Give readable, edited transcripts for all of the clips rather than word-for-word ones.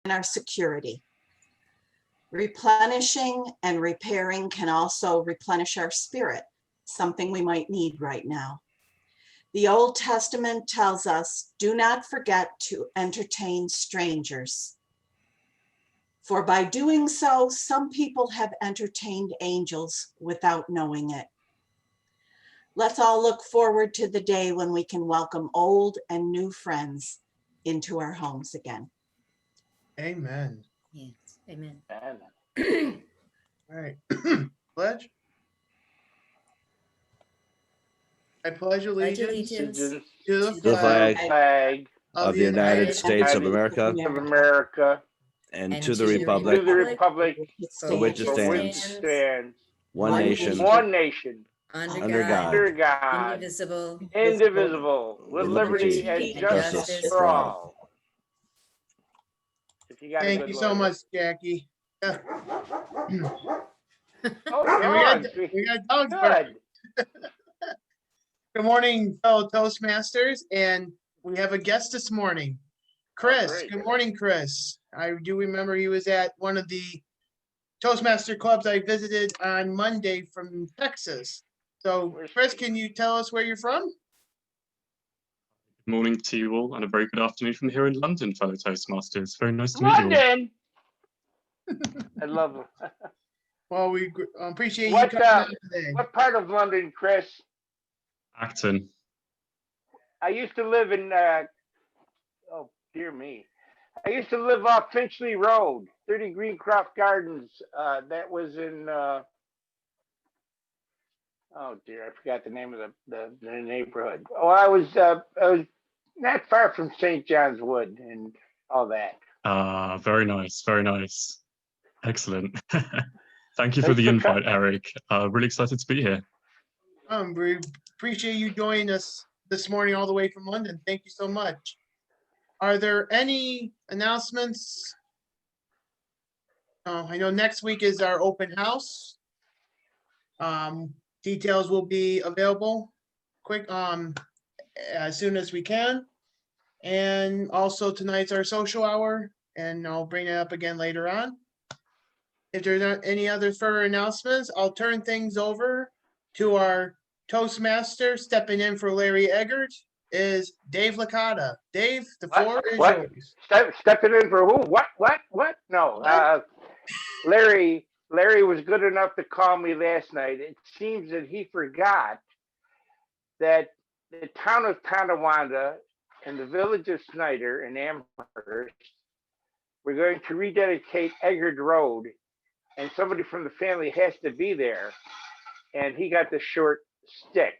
our security. Replenishing and repairing can also replenish our spirit, something we might need right now. The Old Testament tells us, do not forget to entertain strangers. For by doing so, some people have entertained angels without knowing it. Let's all look forward to the day when we can welcome old and new friends into our homes again. Amen. Yes, amen. All right. Pledge. I pledge allegiance Allegiance to The the flag Flag of the United States of America of America, and to the republic to the republic for which it for which it stands, stands, one nation, one nation, under God, under God, indivisible, indivisible, with liberty and justice for all. If you got a Thank good you so lawyer. much, Jackie. Yeah. Oh, And good. we got dogs barking. Good. Good morning, fellow Toastmasters, and we have a guest this morning, Chris. great. Good morning, Chris. I do remember he was at one of the Toastmaster clubs I visited on Monday from Texas. So, Chris, can you tell us where you're from? Good morning to you all, and a very good afternoon from here in London, fellow Toastmasters. Very nice to meet you all. London. I love it. Well, we appreciate you What, coming out today. What part of London, Chris? Acton. I used to live in, oh, dear me. I used to live off Finchley Road, 30 Greencroft Gardens. That was in, oh dear, I forgot the name of the neighborhood. Oh, I was not far from St. John's Wood and all that. Very nice, very nice. Excellent. Thank you for the invite, Eric. Really excited to be here. We appreciate you joining us this morning all the way from London. Thank you so much. Are there any announcements? I know next week is our open house. Details will be available quick as soon as we can. And also tonight's our social hour, and I'll bring it up again later on. If there's not any other further announcements, I'll turn things over to our Toastmaster. Stepping in for Larry Eggert is Dave Licata. Dave, the floor is yours. Stepping in for who? What? No. Larry was good enough to call me last night. It seems that he forgot that the town of Tonawanda and the village of Snyder in Amherst, we're going to rededicate Eggert Road, and somebody from the family has to be there, and he got the short stick.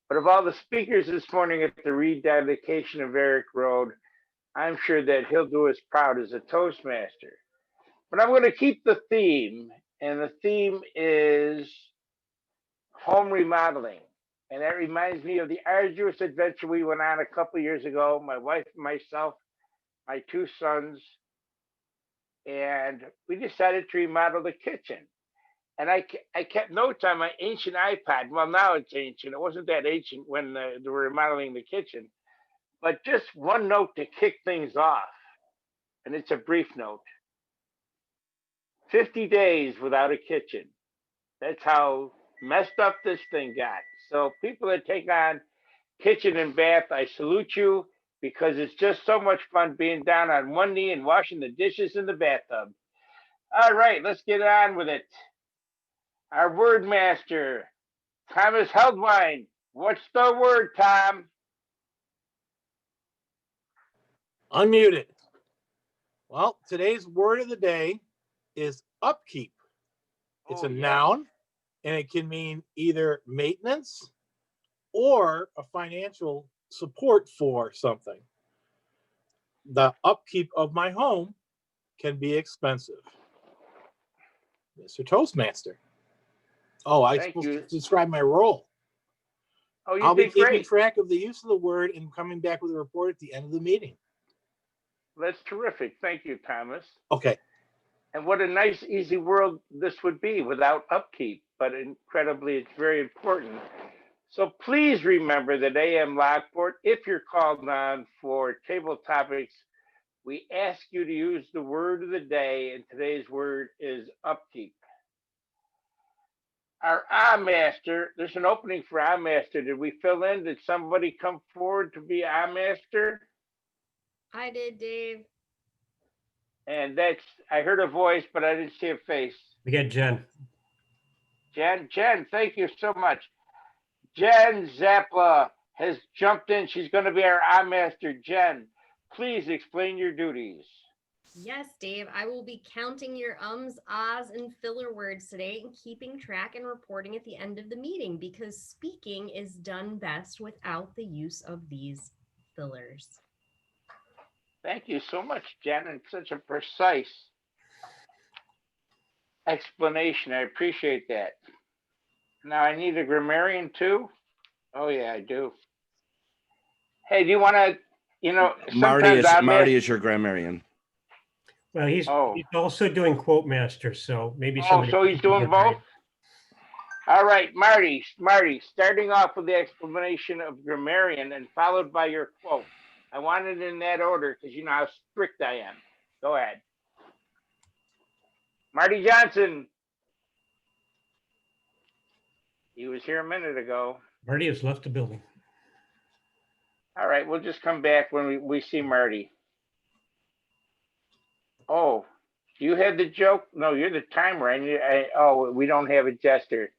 But of all the speakers this morning at the rededication of Eggert Road, I'm sure that he'll do us proud as a Toastmaster. But I'm going to keep the theme, and the theme is home remodeling. And that reminds me of the arduous adventure we went on a couple of years ago, my wife and myself, my two sons, and we decided to remodel the kitchen. And I kept notes on my ancient iPad. Well, now it's ancient. It wasn't that ancient when they were remodeling the kitchen. But just one note to kick things off, and it's a brief note. 50 days without a kitchen. That's how messed up this thing got. So people that take on kitchen and bath, I salute you, because it's just so much fun being down on one knee and washing the dishes in the bathtub. All right, let's get on with it. Our word master, Thomas Heldwine. What's the word, Tom? Unmuted. Well, today's word of the day is upkeep. It's a noun, and it can mean either maintenance or a financial support for something. The upkeep of my home can be expensive. Mr. Toastmaster. Oh, I'm supposed to describe my role. Oh, you I'll be did keeping great. track of the use of the word and coming back with a report at the end of the meeting. That's terrific. Thank you, Thomas. Okay. And what a nice, easy world this would be without upkeep, but incredibly, it's very important. So please remember that AM Lockport, if you're called on for table topics, we ask you to use the word of the day, and today's word is upkeep. Our master, there's an opening for master. Did we fill in? Did somebody come forward to be master? I did, Dave. And I heard a voice, but I didn't see a face. We got Jen. Jen, thank you so much. Jen Zappa has jumped in. She's going to be our master. Jen, please explain your duties. Yes, Dave, I will be counting your ums, ahs, and filler words today and keeping track and reporting at the end of the meeting because speaking is done best without the use of these fillers. Thank you so much, Jen, and such a precise explanation. I appreciate that. Now I need a grammarian too. Oh yeah, I do. Hey, do you want to, Marty is your grammarian. Well, he's also doing quote master, so maybe. So he's doing both? All right, Marty, starting off with the explanation of grammarian and followed by your quote. I want it in that order because you know how strict I am. Go ahead. Marty Johnson. He was here a minute ago. Marty has left the building. All right, we'll just come back when we see Marty. Oh, you had the joke? No, you're the timer. We don't have a jester.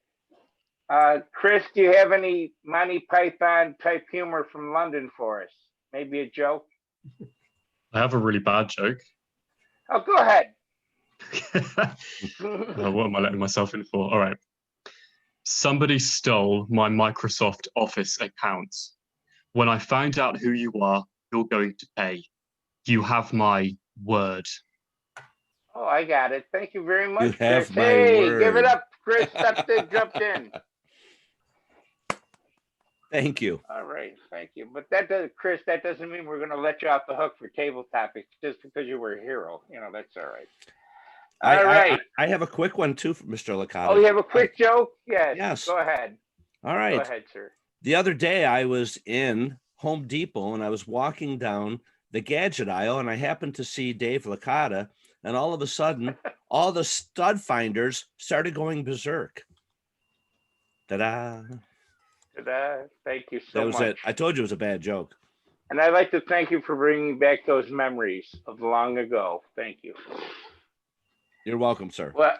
Chris, do you have any Monty Python type humor from London for us? Maybe a joke? I have a really bad joke. Oh, go ahead. What am I letting myself in for? All right. Somebody stole my Microsoft Office account. When I find out who you are, you're going to pay. You have my word. Oh, I got it. Thank you very much, You have Chris. my Hey, word. give it up, Chris. Jumped in. Thank you. All right, thank you. But Chris, that doesn't mean we're going to let you off the hook for table topics just because you were a hero. That's all right. All right. I have a quick one too, Mr. Licata. Oh, you have a quick joke? Yes. Yes. Go ahead. All right. Go ahead, sir. The other day I was in Home Depot and I was walking down the gadget aisle and I happened to see Dave Licata, and all of a sudden all the stud finders started going berserk. Ta-da. Thank you so That was much. it. I told you it was a bad joke. And I'd like to thank you for bringing back those memories of long ago. Thank you. You're welcome, sir. Well,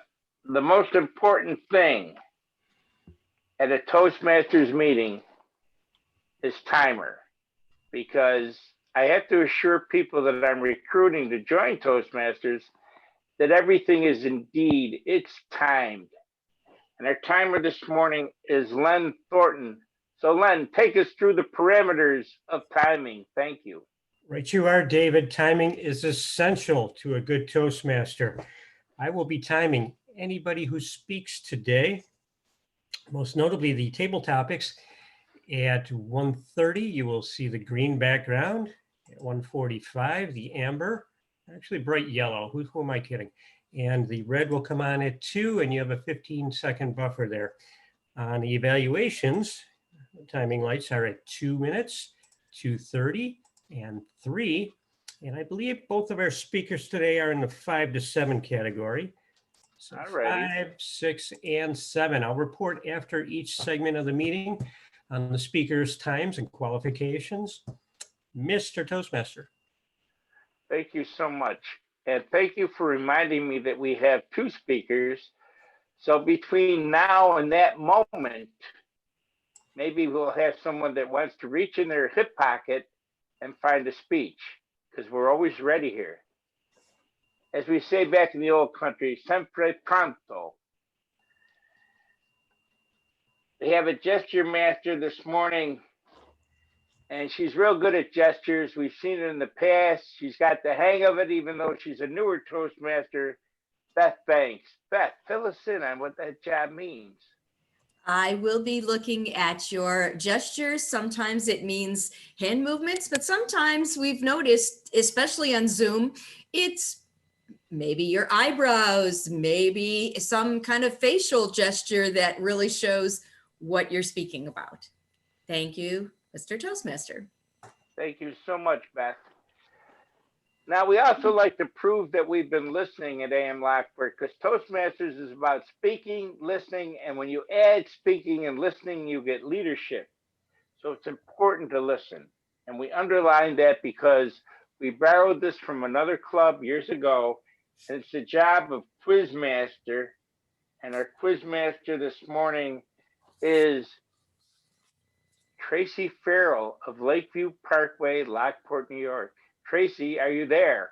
the most important thing at a Toastmasters meeting is timer, because I have to assure people that I'm recruiting to join Toastmasters that everything is indeed, it's timed. And our timer this morning is Len Thornton. So Len, take us through the parameters of timing. Thank you. Right you are, David. Timing is essential to a good Toastmaster. I will be timing anybody who speaks today, most notably the table topics. At 1:30, you will see the green background. At 1:45, the amber, actually bright yellow. Who am I kidding? And the red will come on at 2, and you have a 15-second buffer there. On the evaluations, the timing lights are at 2 minutes, 2:30, and 3. And I believe both of our speakers today are in the 5 to 7 category. So Alrighty. 5, 6, and 7. I'll report after each segment of the meeting on the speakers' times and qualifications. Mr. Toastmaster. Thank you so much. And thank you for reminding me that we have 2 speakers. So between now and that moment, maybe we'll have someone that wants to reach in their hip pocket and find a speech, because we're always ready here. As we say back in the old country, sempre pronto. We have a gesture master this morning, and she's real good at gestures. We've seen it in the past. She's got the hang of it, even though she's a newer Toastmaster. Beth Banks. Beth, fill us in on what that job means. I will be looking at your gestures. Sometimes it means hand movements, but sometimes we've noticed, especially on Zoom, it's maybe your eyebrows, maybe some kind of facial gesture that really shows what you're speaking about. Thank you, Mr. Toastmaster. Thank you so much, Beth. Now, we also like to prove that we've been listening at AM Lockport, because Toastmasters is about speaking, listening, and when you add speaking and listening, you get leadership. So it's important to listen. And we underline that because we borrowed this from another club years ago, and it's the job of Quizmaster. And our Quizmaster this morning is Tracy Farrell of Lakeview Parkway, Lockport, New York. Tracy, are you there?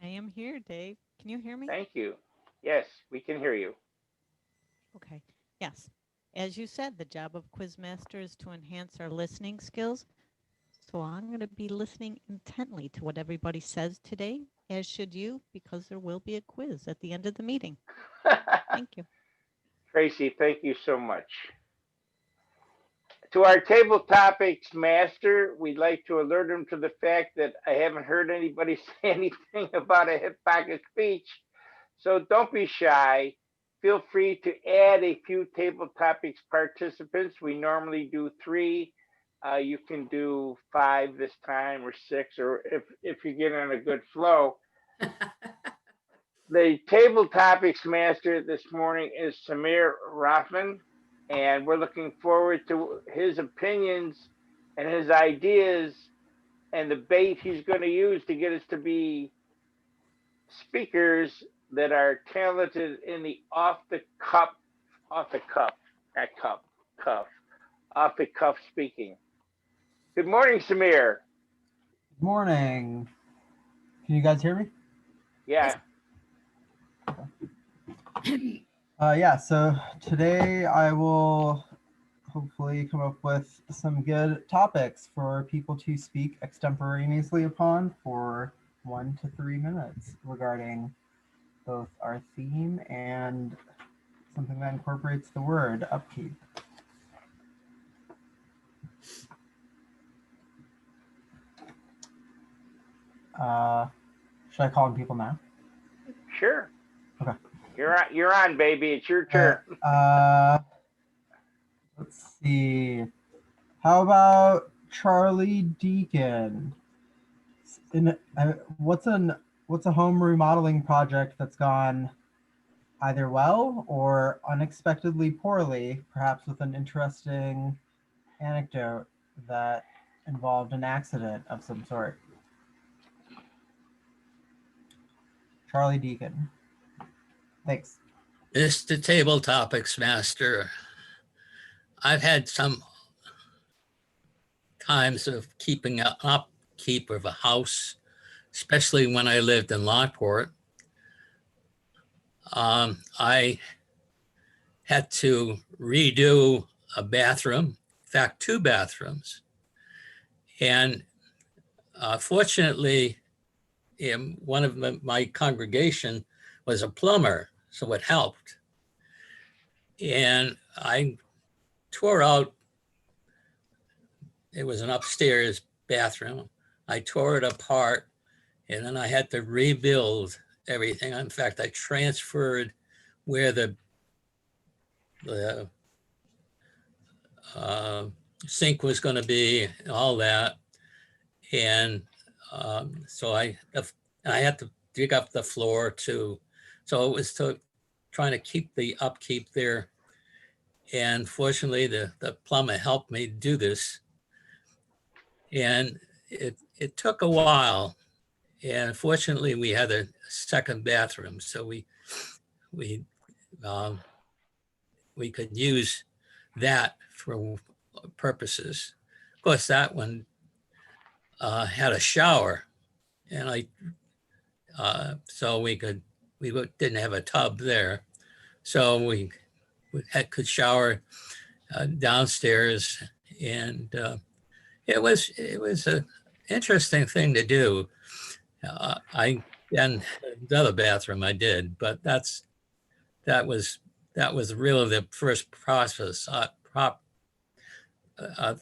I am here, Dave. Can you hear me? Thank you. Yes, we can hear you. Okay. Yes. As you said, the job of Quizmaster is to enhance our listening skills. So I'm going to be listening intently to what everybody says today, as should you, because there will be a quiz at the end of the meeting. Thank you. Tracy, thank you so much. To our table topics master, we'd like to alert him to the fact that I haven't heard anybody say anything about a hip pocket speech. So don't be shy. Feel free to add a few table topics participants. We normally do 3. You can do 5 this time, or 6, or if you get on a good flow. The table topics master this morning is Samiir Rahman, and we're looking forward to his opinions and his ideas and the bait he's going to use to get us to be speakers that are talented in the off the cuff speaking. Good morning, Samiir. Good morning. Can you guys hear me? Yeah. Yeah, so today I will hopefully come up with some good topics for people to speak extemporaneously upon for 1 to 3 minutes regarding both our theme and something that incorporates the word upkeep. Should I call on people now? Sure. Okay. You're on, baby. It's your turn. Let's see. How about Charlie Deacon? What's a home remodeling project that's gone either well or unexpectedly poorly, perhaps with an interesting anecdote that involved an accident of some sort? Charlie Deacon. Thanks. Mr. Table Topics Master, I've had some times of keeping an upkeep of a house, especially when I lived in Lockport. I had to redo a bathroom, in fact, 2 bathrooms. And fortunately, one of my congregation was a plumber, so it helped. And I tore out, it was an upstairs bathroom. I tore it apart, and then I had to rebuild everything. In fact, I transferred where the sink was going to be, all that. And so I had to dig up the floor too. So it was trying to keep the upkeep there. And fortunately, the plumber helped me do this. And it took a while. And fortunately, we had a second bathroom, so we could use that for purposes. Of course, that one had a shower, and so we didn't have a tub there, so we could shower downstairs, and it was an interesting thing to do. And the other bathroom I did, but that was really the first process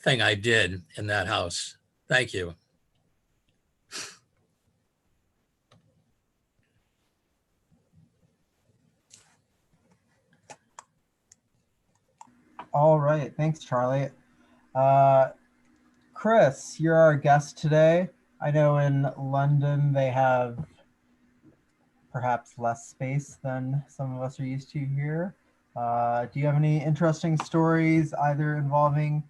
thing I did in that house. Thank you. All right, thanks, Charlie. Chris, you're our guest today. I know in London they have perhaps less space than some of us are used to here. Do you have any interesting stories either involving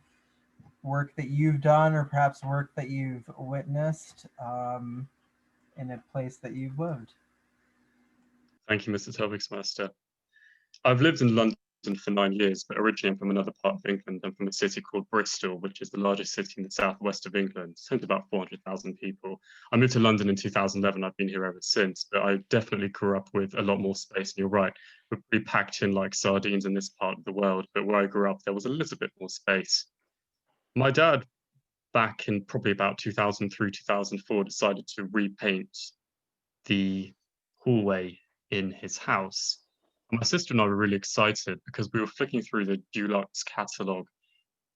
work that you've done or perhaps work that you've witnessed in a place that you've lived? Thank you, Mr. Topics Master. I've lived in London for 9 years, but originally I'm from another part of England. I'm from a city called Bristol, which is the largest city in the southwest of England. It's home to about 400,000 people. I moved to London in 2011. I've been here ever since, but I definitely grew up with a lot more space. And you're right, we're pretty packed in like sardines in this part of the world. But where I grew up, there was a little bit more space. My dad, back in probably about 2003, 2004, decided to repaint the hallway in his house. And my sister and I were really excited because we were flicking through the Dulux catalogue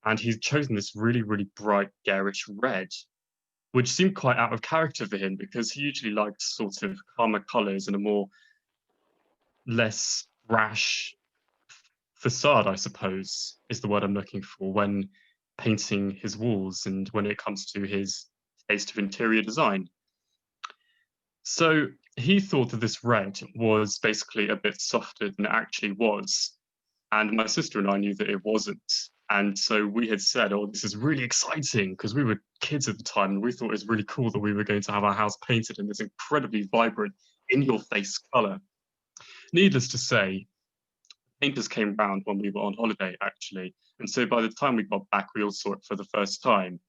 and he'd chosen this really, really bright garish red, which seemed quite out of character for him because he usually liked sort of calmer colours and a more less brash facade, I suppose, is the word I'm looking for when painting his walls and when it comes to his taste of interior design. So he thought that this red was basically a bit softer than it actually was. And my sister and I knew that it wasn't. And so we had said, oh, this is really exciting because we were kids at the time and we thought it was really cool that we were going to have our house painted in this incredibly vibrant, in-your-face color. Needless to say, painters came round when we were on holiday, actually. And so by the time we got back, we all saw it for the first time.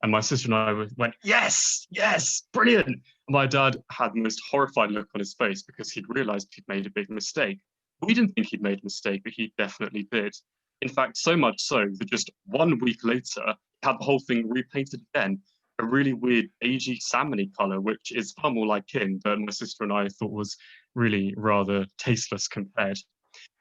And my sister and I went, yes, yes, brilliant. And my dad had the most horrified look on his face because he'd realized he'd made a big mistake. We didn't think he'd made a mistake, but he definitely did. In fact, so much so that just 1 week later, he had the whole thing repainted again, a really weird beigey salmony color, which is far more like him, but my sister and I thought was really rather tasteless compared.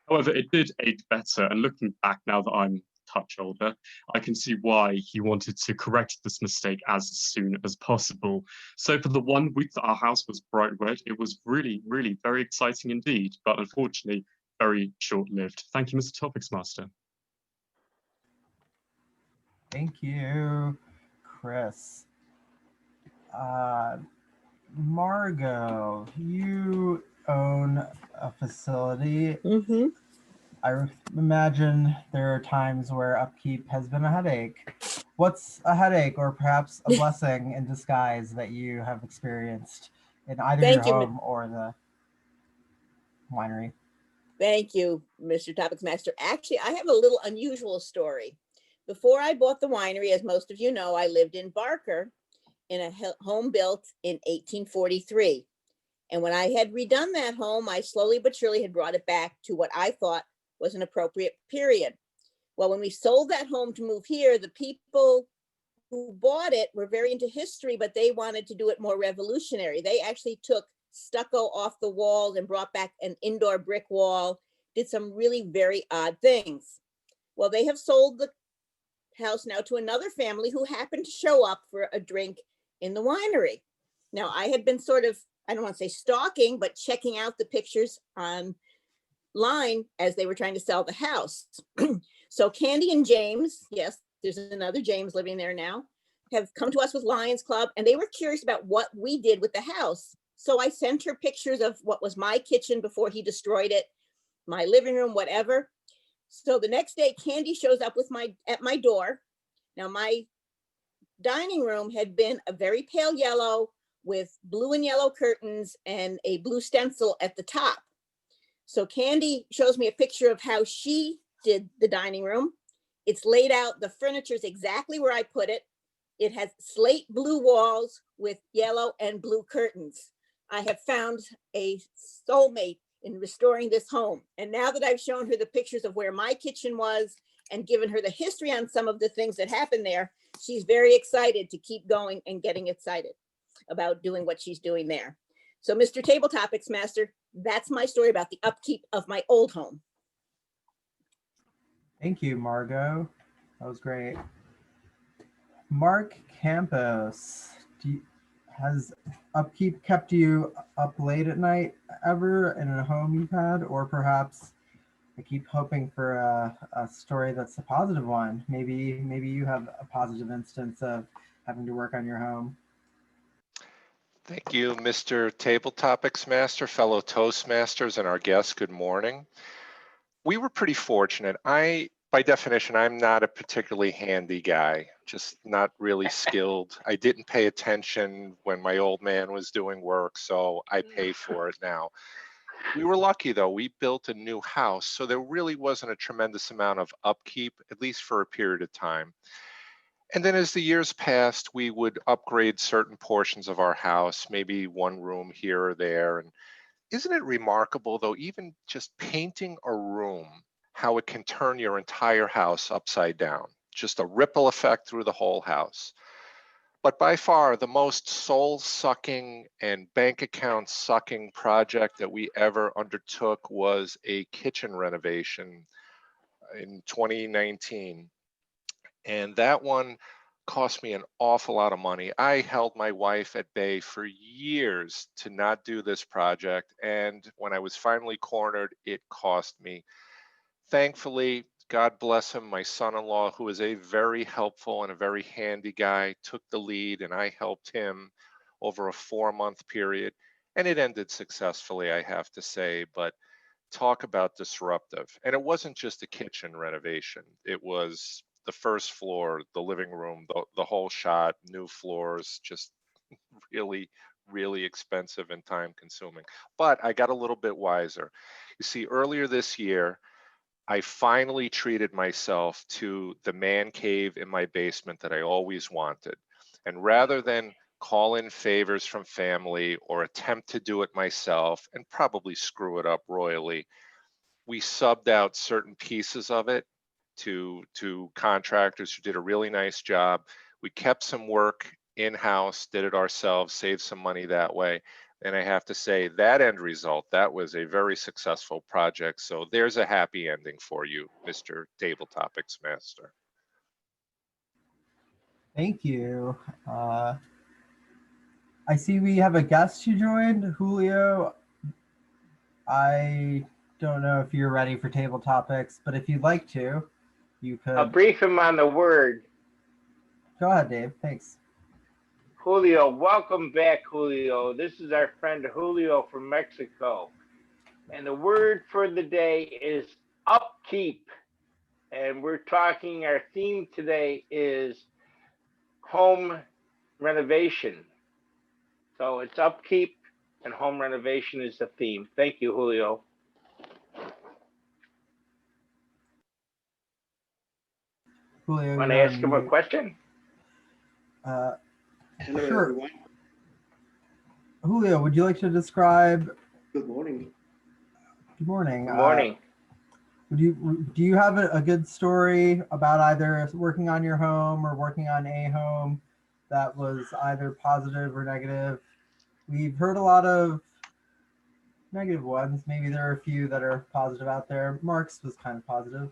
However, it did age better, and looking back now that I'm a touch older, I can see why he wanted to correct this mistake as soon as possible. So for the 1 week that our house was bright red, it was really, really very exciting indeed, but unfortunately, very short-lived. Thank you, Mr. Topics Master. Thank you, Chris. Margot, you own a facility. Mm-hmm. I imagine there are times where upkeep has been a headache. What's a headache or perhaps a blessing in disguise that you have experienced in either your home or the winery? Thank you, Mr. Topics Master. Actually, I have a little unusual story. Before I bought the winery, as most of you know, I lived in Barker in a home built in 1843. And when I had redone that home, I slowly but surely had brought it back to what I thought was an appropriate period. Well, when we sold that home to move here, the people who bought it were very into history, but they wanted to do it more revolutionary. They actually took stucco off the walls and brought back an indoor brick wall, did some really very odd things. Well, they have sold the house now to another family who happened to show up for a drink in the winery. Now, I had been sort of, I don't want to say stalking, but checking out the pictures online as they were trying to sell the house. So Candy and James, yes, there's another James living there now, have come to us with Lions Club, and they were curious about what we did with the house. So I sent her pictures of what was my kitchen before he destroyed it, my living room, whatever. So the next day, Candy shows up with at my door. Now, my dining room had been a very pale yellow with blue and yellow curtains and a blue stencil at the top. So Candy shows me a picture of how she did the dining room. It's laid out, the furniture is exactly where I put it. It has slate blue walls with yellow and blue curtains. I have found a soulmate in restoring this home. And now that I've shown her the pictures of where my kitchen was and given her the history on some of the things that happened there, she's very excited to keep going and getting excited about doing what she's doing there. So Mr. Table Topics Master, that's my story about the upkeep of my old home. Thank you, Margot. That was great. Mark Campos, has upkeep kept you up late at night ever in a home you've had? Or perhaps I keep hoping for a story that's a positive one. Maybe you have a positive instance of having to work on your home. Thank you, Mr. Table Topics Master, fellow Toastmasters, and our guests. Good morning. We were pretty fortunate. By definition, I'm not a particularly handy guy, just not really skilled. I didn't pay attention when my old man was doing work, so I pay for it now. We were lucky though, we built a new house, so there really wasn't a tremendous amount of upkeep, at least for a period of time. And then as the years passed, we would upgrade certain portions of our house, maybe one room here or there. And isn't it remarkable though, even just painting a room, how it can turn your entire house upside down, just a ripple effect through the whole house. But by far the most soul-sucking and bank account sucking project that we ever undertook was a kitchen renovation in 2019. And that one cost me an awful lot of money. I held my wife at bay for years to not do this project. And when I was finally cornered, it cost me. Thankfully, God bless him, my son-in-law, who is a very helpful and a very handy guy, took the lead and I helped him over a 4-month period. And it ended successfully, I have to say, but talk about disruptive. And it wasn't just a kitchen renovation. It was the first floor, the living room, the whole shot, new floors, just really, really expensive and time consuming. But I got a little bit wiser. You see, earlier this year, I finally treated myself to the man cave in my basement that I always wanted. And rather than call in favors from family or attempt to do it myself and probably screw it up royally, we subbed out certain pieces of it to contractors who did a really nice job. We kept some work in-house, did it ourselves, saved some money that way. And I have to say that end result, that was a very successful project. So there's a happy ending for you, Mr. Table Topics Master. Thank you. I see we have a guest who joined, Julio. I don't know if you're ready for table topics, but if you'd like to, you could. I'll brief him on the word. Go ahead, Dave. Thanks. Julio, welcome back, Julio. This is our friend Julio from Mexico. And the word for the day is upkeep. And we're talking, our theme today is home renovation. So it's upkeep and home renovation is the theme. Thank you, Julio. Julio, Want to ask him a question? Hello, Sure. Everyone. Julio, would you like to describe? Good morning. Good morning. Good morning. Do you have a good story about either working on your home or working on a home that was either positive or negative? We've heard a lot of negative ones. Maybe there are a few that are positive out there. Mark's was kind of positive.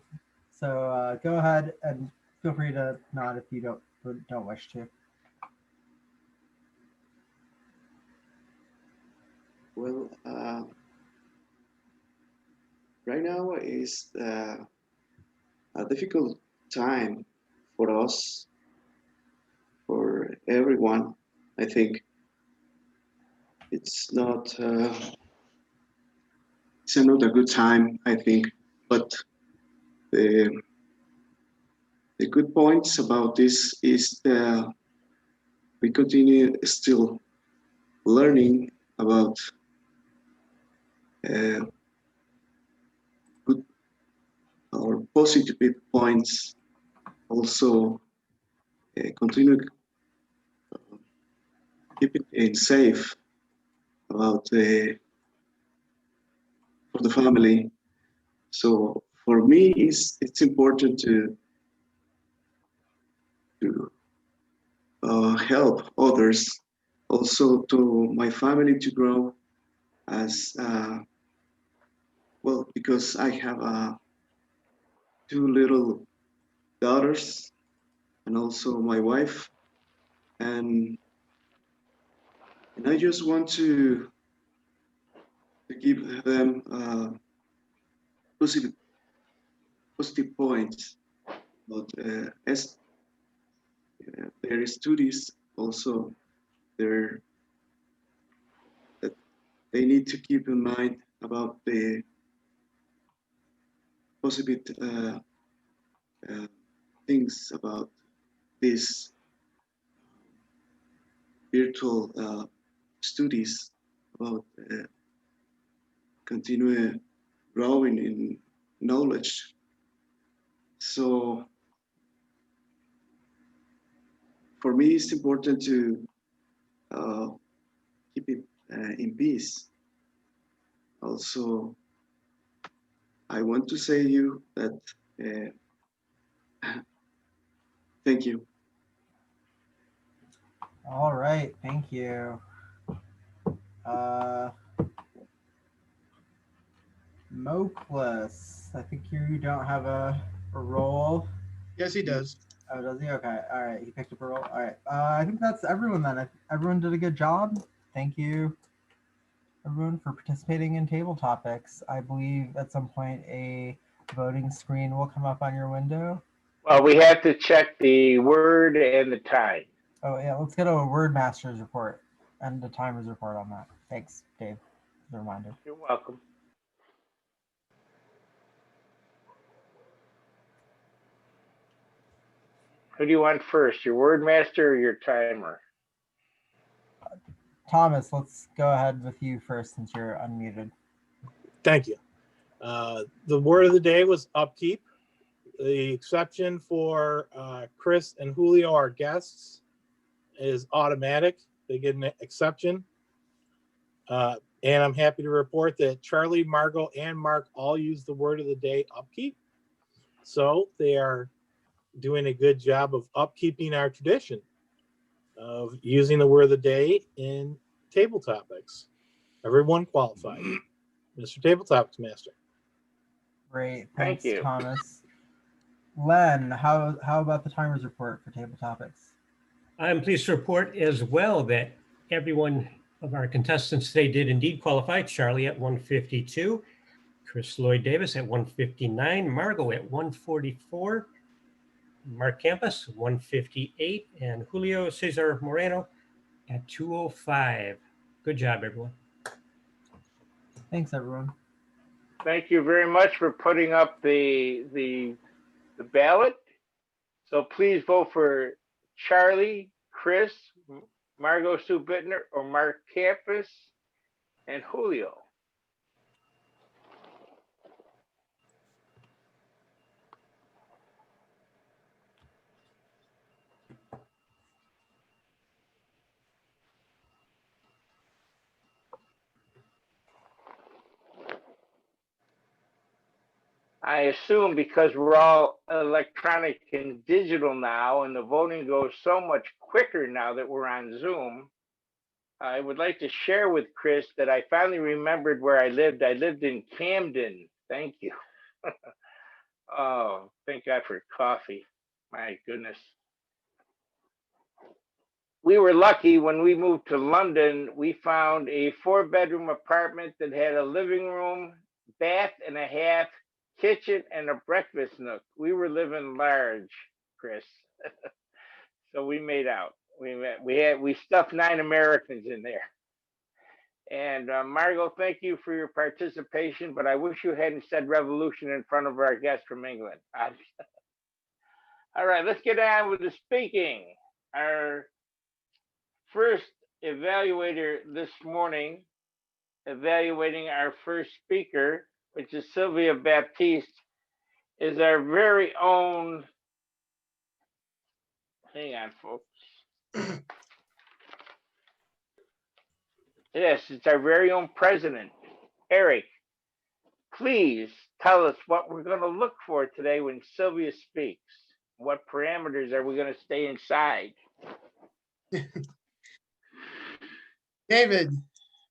So go ahead and feel free to nod if you don't wish to. Well, right now is a difficult time for us, for everyone. I think it's not a good time, I think, but the good points about this is we continue still learning about good or positive points. Also continue keeping it safe about for the family. So for me, it's important to help others, also to my family to grow as well, because I have 2 little daughters and also my wife, and I just want to give them positive points about their studies, also their they need to keep in mind about the possible things about these virtual studies, about continue growing in knowledge. So for me, it's important to keep it in peace. Also, I want to say you that thank you. All right, thank you. Mukhles, I think you don't have a role. Yes, he does. Oh, does he? Okay. All right. He picked up a role. All right. I think that's everyone then. Everyone did a good job. Thank you, everyone, for participating in table topics. I believe at some point a voting screen will come up on your window. Well, we have to check the word and the time. Oh, yeah. Let's get a word master's report and the timer's report on that. Thanks, Dave, as a reminder. You're welcome. Who do you want first, your word master or your timer? Thomas, let's go ahead with you first since you're unmuted. Thank you. The word of the day was upkeep. The exception for Chris and Julio, our guests, is automatic. They get an exception. And I'm happy to report that Charlie, Margot, and Mark all use the word of the day, upkeep. So they are doing a good job of upkeeping our tradition of using the word of the day in table topics. Everyone qualified. Mr. Table Topics Master. Great. Thank Thanks, you. Thomas. Len, how about the timer's report for table topics? I'm pleased to report as well that everyone of our contestants today did indeed qualify. Charlie at 152, Chris Lloyd-Davis at 159, Margot at 144, Mark Campus 158, and Julio Cesar Moreno at 205. Good job, everyone. Thanks, everyone. Thank you very much for putting up the ballot. So please vote for Charlie, Chris, Margot Sue Bittner, or Mark Campus, and Julio. I assume because we're all electronic and digital now, and the voting goes so much quicker now that we're on Zoom, I would like to share with Chris that I finally remembered where I lived. I lived in Camden. Thank you. Oh, thank God for coffee. My goodness. We were lucky when we moved to London. We found a 4-bedroom apartment that had a living room, bath and a half, kitchen, and a breakfast nook. We were living large, Chris. So we made out. We stuffed 9 Americans in there. And Margot, thank you for your participation, but I wish you hadn't said revolution in front of our guest from England. All right, let's get on with the speaking. Our first evaluator this morning, evaluating our first speaker, which is Sylvia Baptiste, is our very own, hang on, folks. Yes, it's our very own president, Eric. Please tell us what we're going to look for today when Sylvia speaks. What parameters are we going to stay inside? David,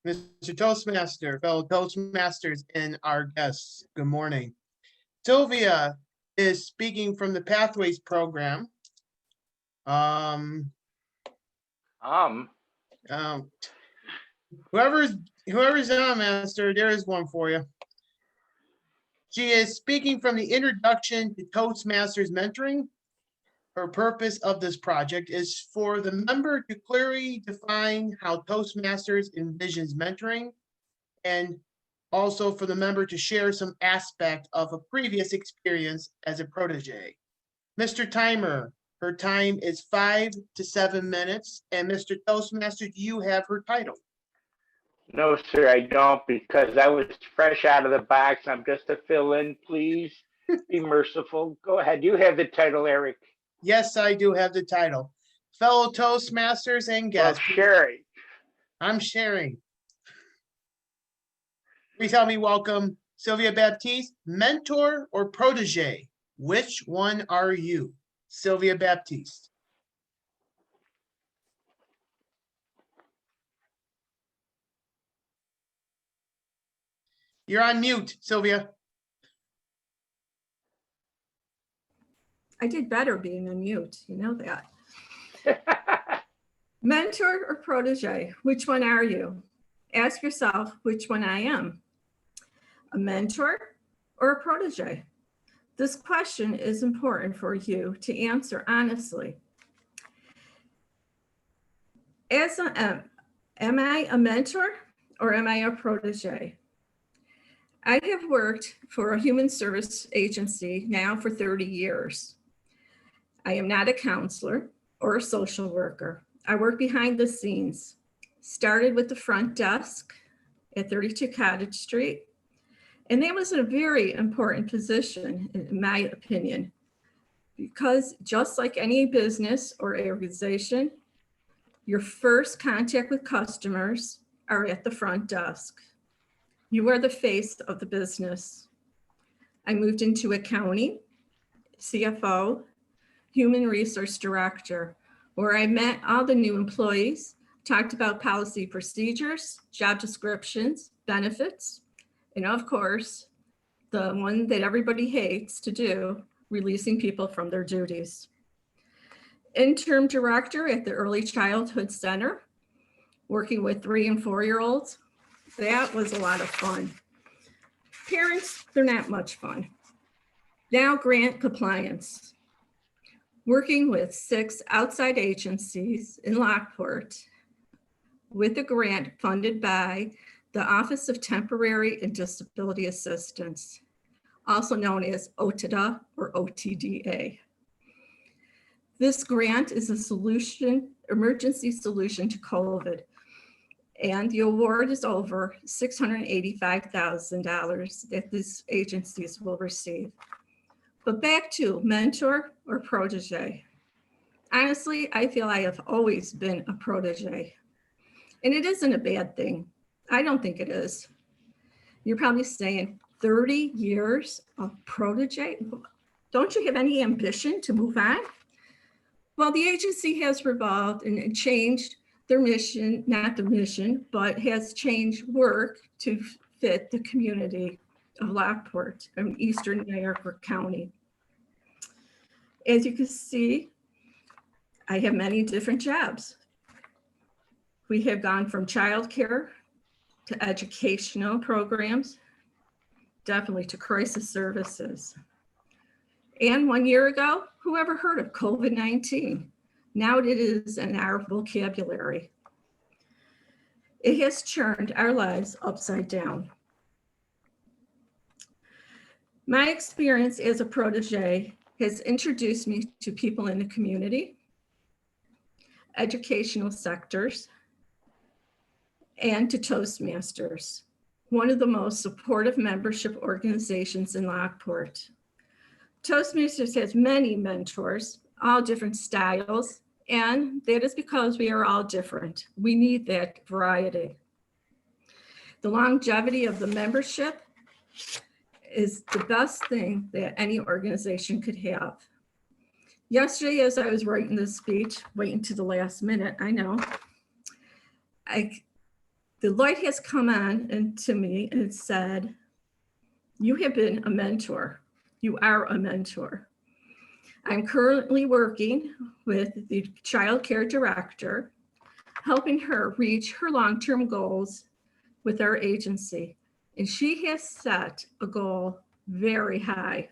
Mr. Toastmaster, fellow Toastmasters, and our guests, good morning. Sylvia is speaking from the Pathways program. Whoever's on, Master, there is one for you. She is speaking from the Introduction to Toastmasters Mentoring. Her purpose of this project is for the member to clearly define how Toastmasters envisions mentoring and also for the member to share some aspect of a previous experience as a protege. Mr. Timer, her time is 5 to 7 minutes, and Mr. Toastmaster, do you have her title? No, sir, I don't, because I was fresh out of the box. I'm just a fill-in, please. Be merciful. Go ahead. You have the title, Eric. Yes, I do have the title. Fellow Toastmasters and guests. Well, Sherry. I'm sharing. Please help me welcome Sylvia Baptiste, mentor or protege? Which one are you? Sylvia Baptiste. You're on mute, Sylvia. I did better being on mute, you know that. Mentor or protege, which one are you? Ask yourself which one I am. A mentor or a protege? This question is important for you to answer honestly. Am I a mentor or am I a protege? I have worked for a human service agency now for 30 years. I am not a counselor or a social worker. I work behind the scenes. Started with the front desk at 32 Cottage Street. And that was a very important position, in my opinion, because just like any business or organization, your first contact with customers are at the front desk. You are the face of the business. I moved into accounting, CFO, human resource director, where I met all the new employees, talked about policy procedures, job descriptions, benefits, and of course, the one that everybody hates to do, releasing people from their duties. Interim director at the Early Childhood Center, working with 3 and 4-year-olds. That was a lot of fun. Parents, they're not much fun. Now grant compliance. Working with 6 outside agencies in Lockport with a grant funded by the Office of Temporary and Disability Assistance, also known as OTDA or OTDA. This grant is a solution, emergency solution to COVID, and the award is over $685,000 that these agencies will receive. But back to mentor or protege. Honestly, I feel I have always been a protege, and it isn't a bad thing. I don't think it is. You're probably saying 30 years of protege? Don't you have any ambition to move on? Well, the agency has revolved and changed their mission, not the mission, but has changed work to fit the community of Lockport in Eastern Niagara County. As you can see, I have many different jobs. We have gone from childcare to educational programs, definitely to crisis services. And 1 year ago, who ever heard of COVID-19? Now it is in our vocabulary. It has turned our lives upside down. My experience as a protege has introduced me to people in the community, educational sectors, and to Toastmasters, one of the most supportive membership organizations in Lockport. Toastmasters has many mentors, all different styles, and that is because we are all different. We need that variety. The longevity of the membership is the best thing that any organization could have. Yesterday, as I was writing this speech, waiting to the last minute, I know, the light has come on into me and it said, you have been a mentor. You are a mentor. I'm currently working with the child care director, helping her reach her long-term goals with our agency. And she has set a goal very high,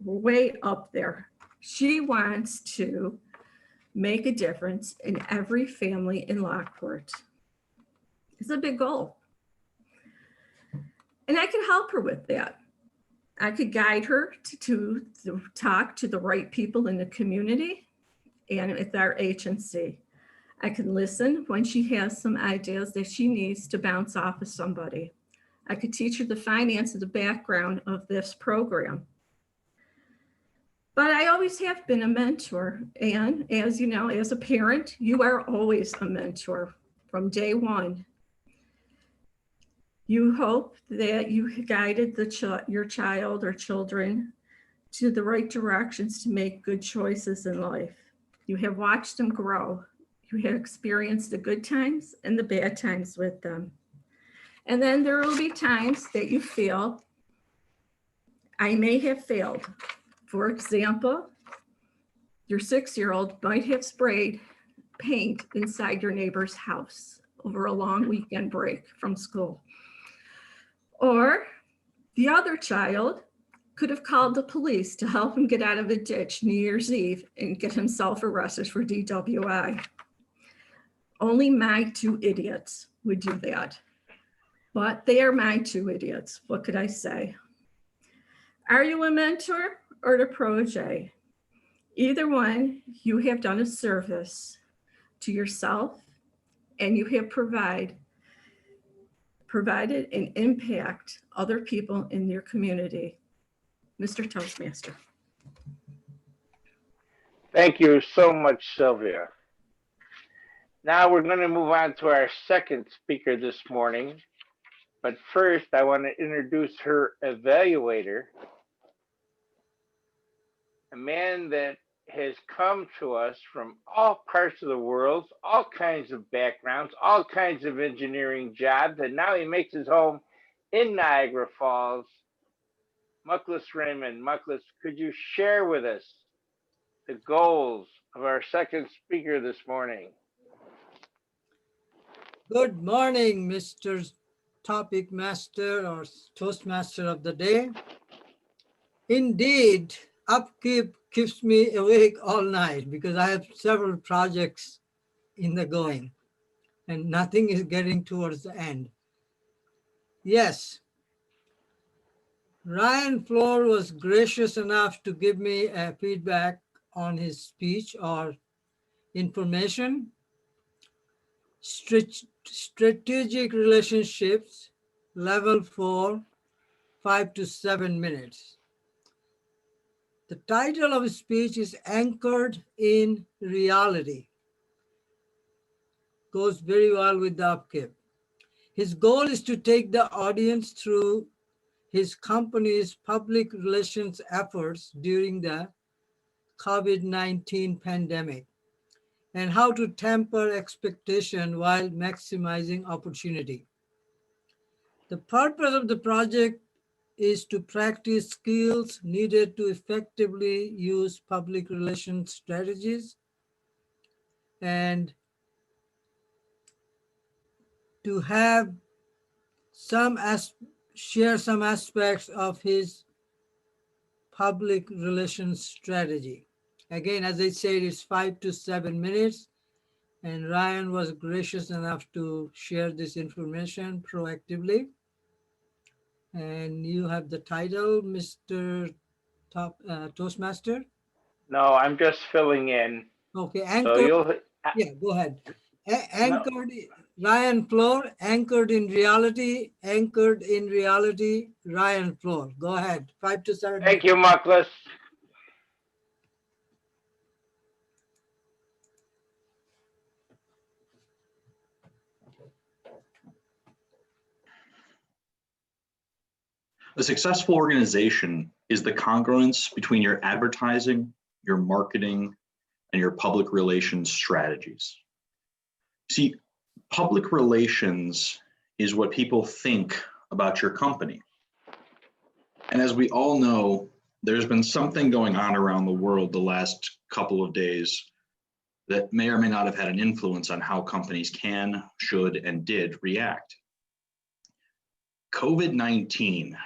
way up there. She wants to make a difference in every family in Lockport. It's a big goal. And I could help her with that. I could guide her to talk to the right people in the community and with our agency. I can listen when she has some ideas that she needs to bounce off of somebody. I could teach her the finance of the background of this program. But I always have been a mentor. And as you know, as a parent, you are always a mentor from day one. You hope that you guided your child or children to the right directions to make good choices in life. You have watched them grow. You have experienced the good times and the bad times with them. And then there will be times that you feel, I may have failed. For example, your 6-year-old might have sprayed paint inside your neighbor's house over a long weekend break from school. Or the other child could have called the police to help him get out of a ditch New Year's Eve and get himself arrested for DWI. Only my 2 idiots would do that. But they are my 2 idiots. What could I say? Are you a mentor or a protege? Either one, you have done a service to yourself and you have provided and impact other people in your community. Mr. Toastmaster. Thank you so much, Sylvia. Now we're going to move on to our second speaker this morning. But first, I want to introduce her evaluator, a man that has come to us from all parts of the world, all kinds of backgrounds, all kinds of engineering jobs, and now he makes his home in Niagara Falls. Mukhles Raman. Mukhles, could you share with us the goals of our second speaker this morning? Good morning, Mr. Topic Master or Toastmaster of the day. Indeed, upkeep keeps me awake all night because I have several projects in the going and nothing is getting towards the end. Yes, Ryan Flore was gracious enough to give me a feedback on his speech or information. Strategic relationships, level 4, 5 to 7 minutes. The title of his speech is Anchored in Reality. Goes very well with the upkeep. His goal is to take the audience through his company's public relations efforts during the COVID-19 pandemic and how to temper expectation while maximizing opportunity. The purpose of the project is to practice skills needed to effectively use public relations strategies and to have share some aspects of his public relations strategy. Again, as I said, it's 5 to 7 minutes, and Ryan was gracious enough to share this information proactively. And you have the title, Mr. Toastmaster? No, I'm just filling in. Okay, So anchored. Yeah, go ahead. Anchored, Ryan Flore, anchored in reality, Ryan Flore. Go ahead, 5 to 7 minutes. Thank you, Mukhles. A successful organization is the congruence between your advertising, your marketing, and your public relations strategies. See, public relations is what people think about your company. And as we all know, there's been something going on around the world the last couple of days that may or may not have had an influence on how companies can, should, and did react. COVID-19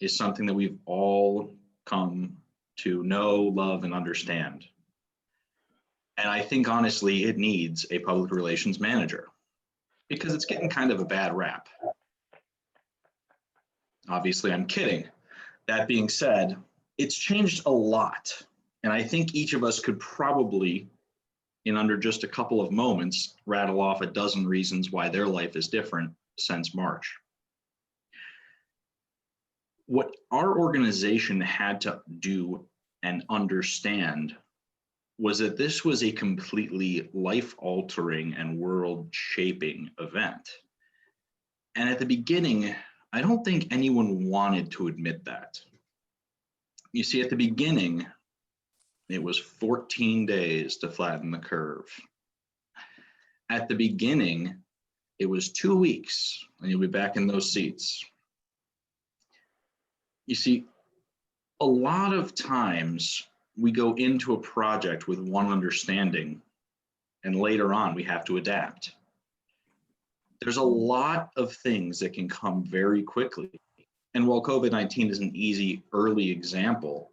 is something that we've all come to know, love, and understand. And I think honestly, it needs a public relations manager because it's getting kind of a bad rap. Obviously, I'm kidding. That being said, it's changed a lot. And I think each of us could probably, in under just a couple of moments, rattle off a dozen reasons why their life is different since March. What our organization had to do and understand was that this was a completely life-altering and world-shaping event. And at the beginning, I don't think anyone wanted to admit that. You see, at the beginning, it was 14 days to flatten the curve. At the beginning, it was 2 weeks, and you'll be back in those seats. You see, a lot of times we go into a project with one understanding, and later on we have to adapt. There's a lot of things that can come very quickly. And while COVID-19 is an easy early example,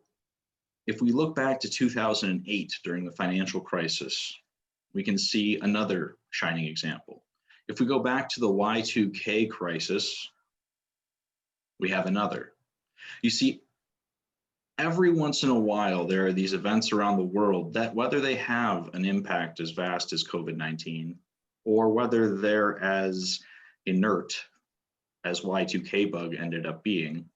if we look back to 2008 during the financial crisis, we can see another shining example. If we go back to the Y2K crisis, we have another. You see, every once in a while, there are these events around the world that, whether they have an impact as vast as COVID-19, or whether they're as inert as Y2K bug ended up being,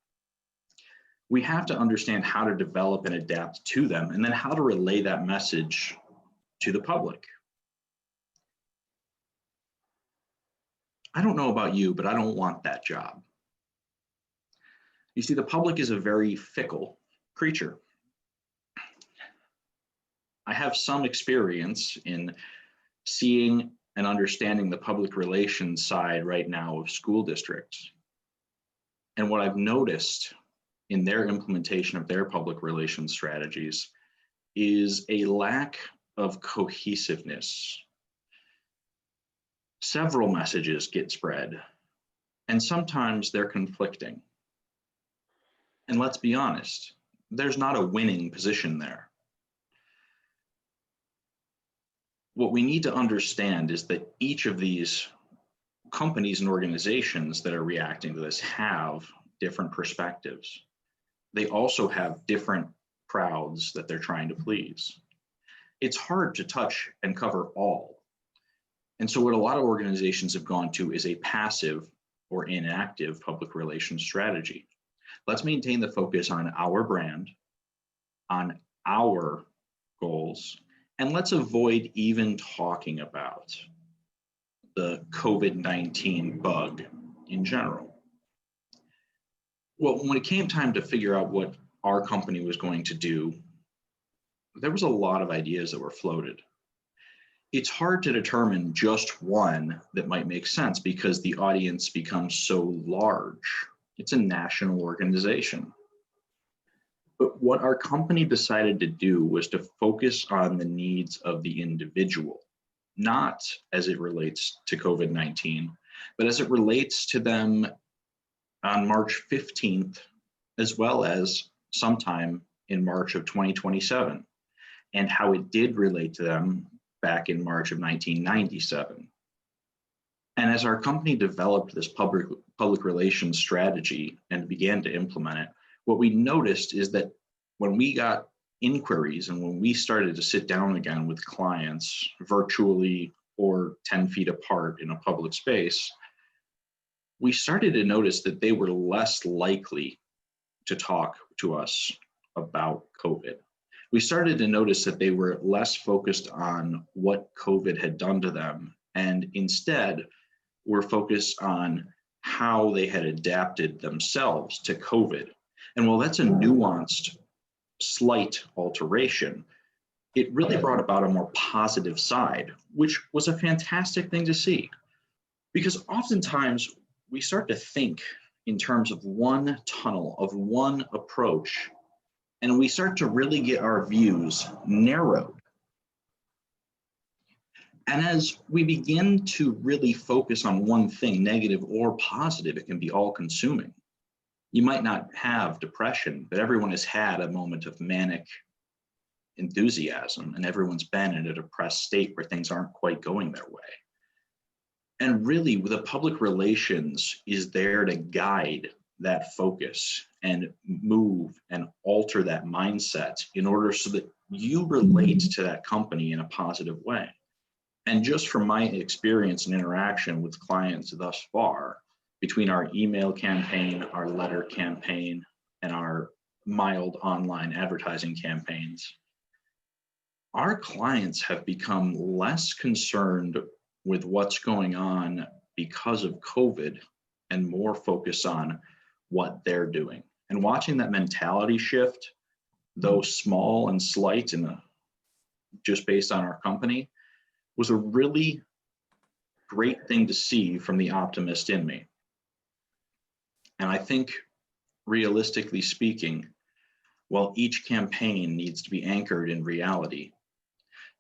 we have to understand how to develop and adapt to them, and then how to relay that message to the public. I don't know about you, but I don't want that job. You see, the public is a very fickle creature. I have some experience in seeing and understanding the public relations side right now of school districts. And what I've noticed in their implementation of their public relations strategies is a lack of cohesiveness. Several messages get spread, and sometimes they're conflicting. And let's be honest, there's not a winning position there. What we need to understand is that each of these companies and organizations that are reacting to this have different perspectives. They also have different crowds that they're trying to please. It's hard to touch and cover all. And so what a lot of organizations have gone to is a passive or inactive public relations strategy. Let's maintain the focus on our brand, on our goals, and let's avoid even talking about the COVID-19 bug in general. Well, when it came time to figure out what our company was going to do, there was a lot of ideas that were floated. It's hard to determine just one that might make sense because the audience becomes so large. It's a national organization. But what our company decided to do was to focus on the needs of the individual, not as it relates to COVID-19, but as it relates to them on March 15th, as well as sometime in March of 2027, and how it did relate to them back in March of 1997. And as our company developed this public relations strategy and began to implement it, what we noticed is that when we got inquiries and when we started to sit down again with clients virtually or 10 feet apart in a public space, we started to notice that they were less likely to talk to us about COVID. We started to notice that they were less focused on what COVID had done to them, and instead were focused on how they had adapted themselves to COVID. And while that's a nuanced, slight alteration, it really brought about a more positive side, which was a fantastic thing to see. Because oftentimes we start to think in terms of one tunnel, of one approach, and we start to really get our views narrowed. And as we begin to really focus on one thing, negative or positive, it can be all-consuming. You might not have depression, but everyone has had a moment of manic enthusiasm, and everyone's been in a depressed state where things aren't quite going their way. And really, the public relations is there to guide that focus and move and alter that mindset in order so that you relate to that company in a positive way. And just from my experience and interaction with clients thus far, between our email campaign, our letter campaign, and our mild online advertising campaigns, our clients have become less concerned with what's going on because of COVID and more focused on what they're doing. And watching that mentality shift, though small and slight and just based on our company, was a really great thing to see from the optimist in me. And I think, realistically speaking, while each campaign needs to be anchored in reality,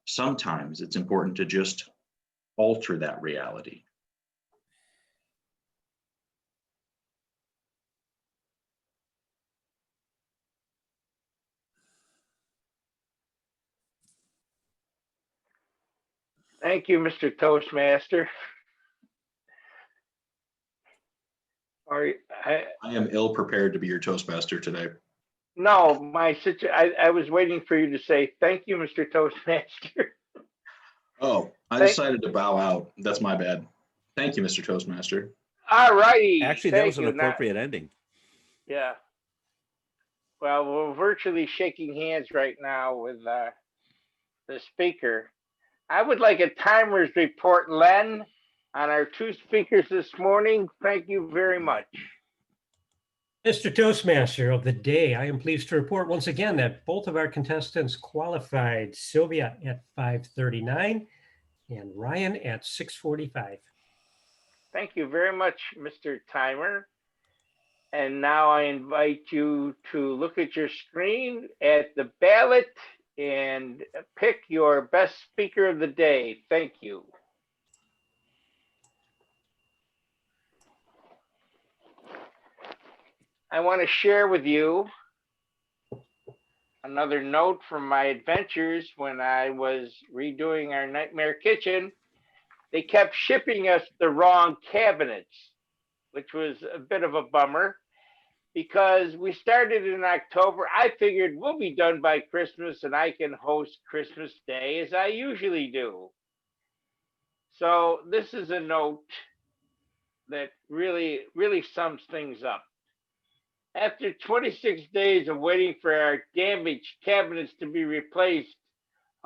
sometimes it's important to just alter that reality. Thank you, Mr. Toastmaster. I am ill prepared to be your Toastmaster today. No, I was waiting for you to say, thank you, Mr. Toastmaster. Oh, I decided to bow out. That's my bad. Thank you, Mr. Toastmaster. All righty. Actually, that was an appropriate ending. Yeah. Well, we're virtually shaking hands right now with the speaker. I would like a timer's report, Len, on our two speakers this morning. Thank you very much. Mr. Toastmaster of the day, I am pleased to report once again that both of our contestants qualified, Sylvia at 5:39 and Ryan at 6:45. Thank you very much, Mr. Timer. And now I invite you to look at your screen at the ballot and pick your best speaker of the day. Thank you. I want to share with you another note from my adventures when I was redoing our Nightmare Kitchen. They kept shipping us the wrong cabinets, which was a bit of a bummer because we started in October. I figured we'll be done by Christmas and I can host Christmas Day as I usually do. So this is a note that really sums things up. After 26 days of waiting for our damaged cabinets to be replaced,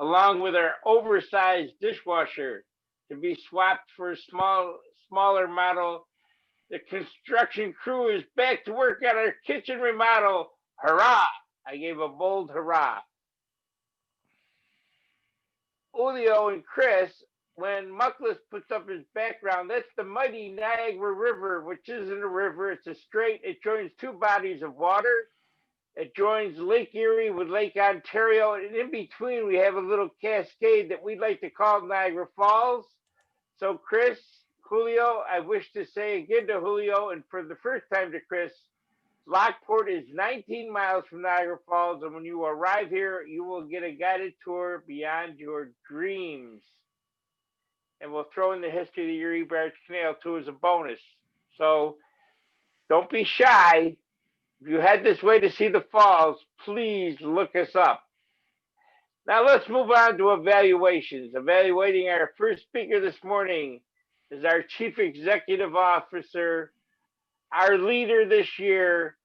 along with our oversized dishwasher to be swapped for a smaller model, the construction crew is back to work on our kitchen remodel. Hurrah! I gave a bold hurrah. Julio and Chris, when Mukhles puts up his background, that's the mighty Niagara River, which isn't a river, it's a strait. It joins two bodies of water. It joins Lake Erie with Lake Ontario, and in between we have a little cascade that we'd like to call Niagara Falls. So Chris, Julio, I wish to say again to Julio, and for the first time to Chris, Lockport is 19 miles from Niagara Falls, and when you arrive here, you will get a guided tour beyond your dreams. And we'll throw in the history of the Erie Barge Canal too as a bonus. So don't be shy. If you head this way to see the falls, please look us up. Now let's move on to evaluations. Evaluating our first speaker this morning is our Chief Executive Officer, our leader this year,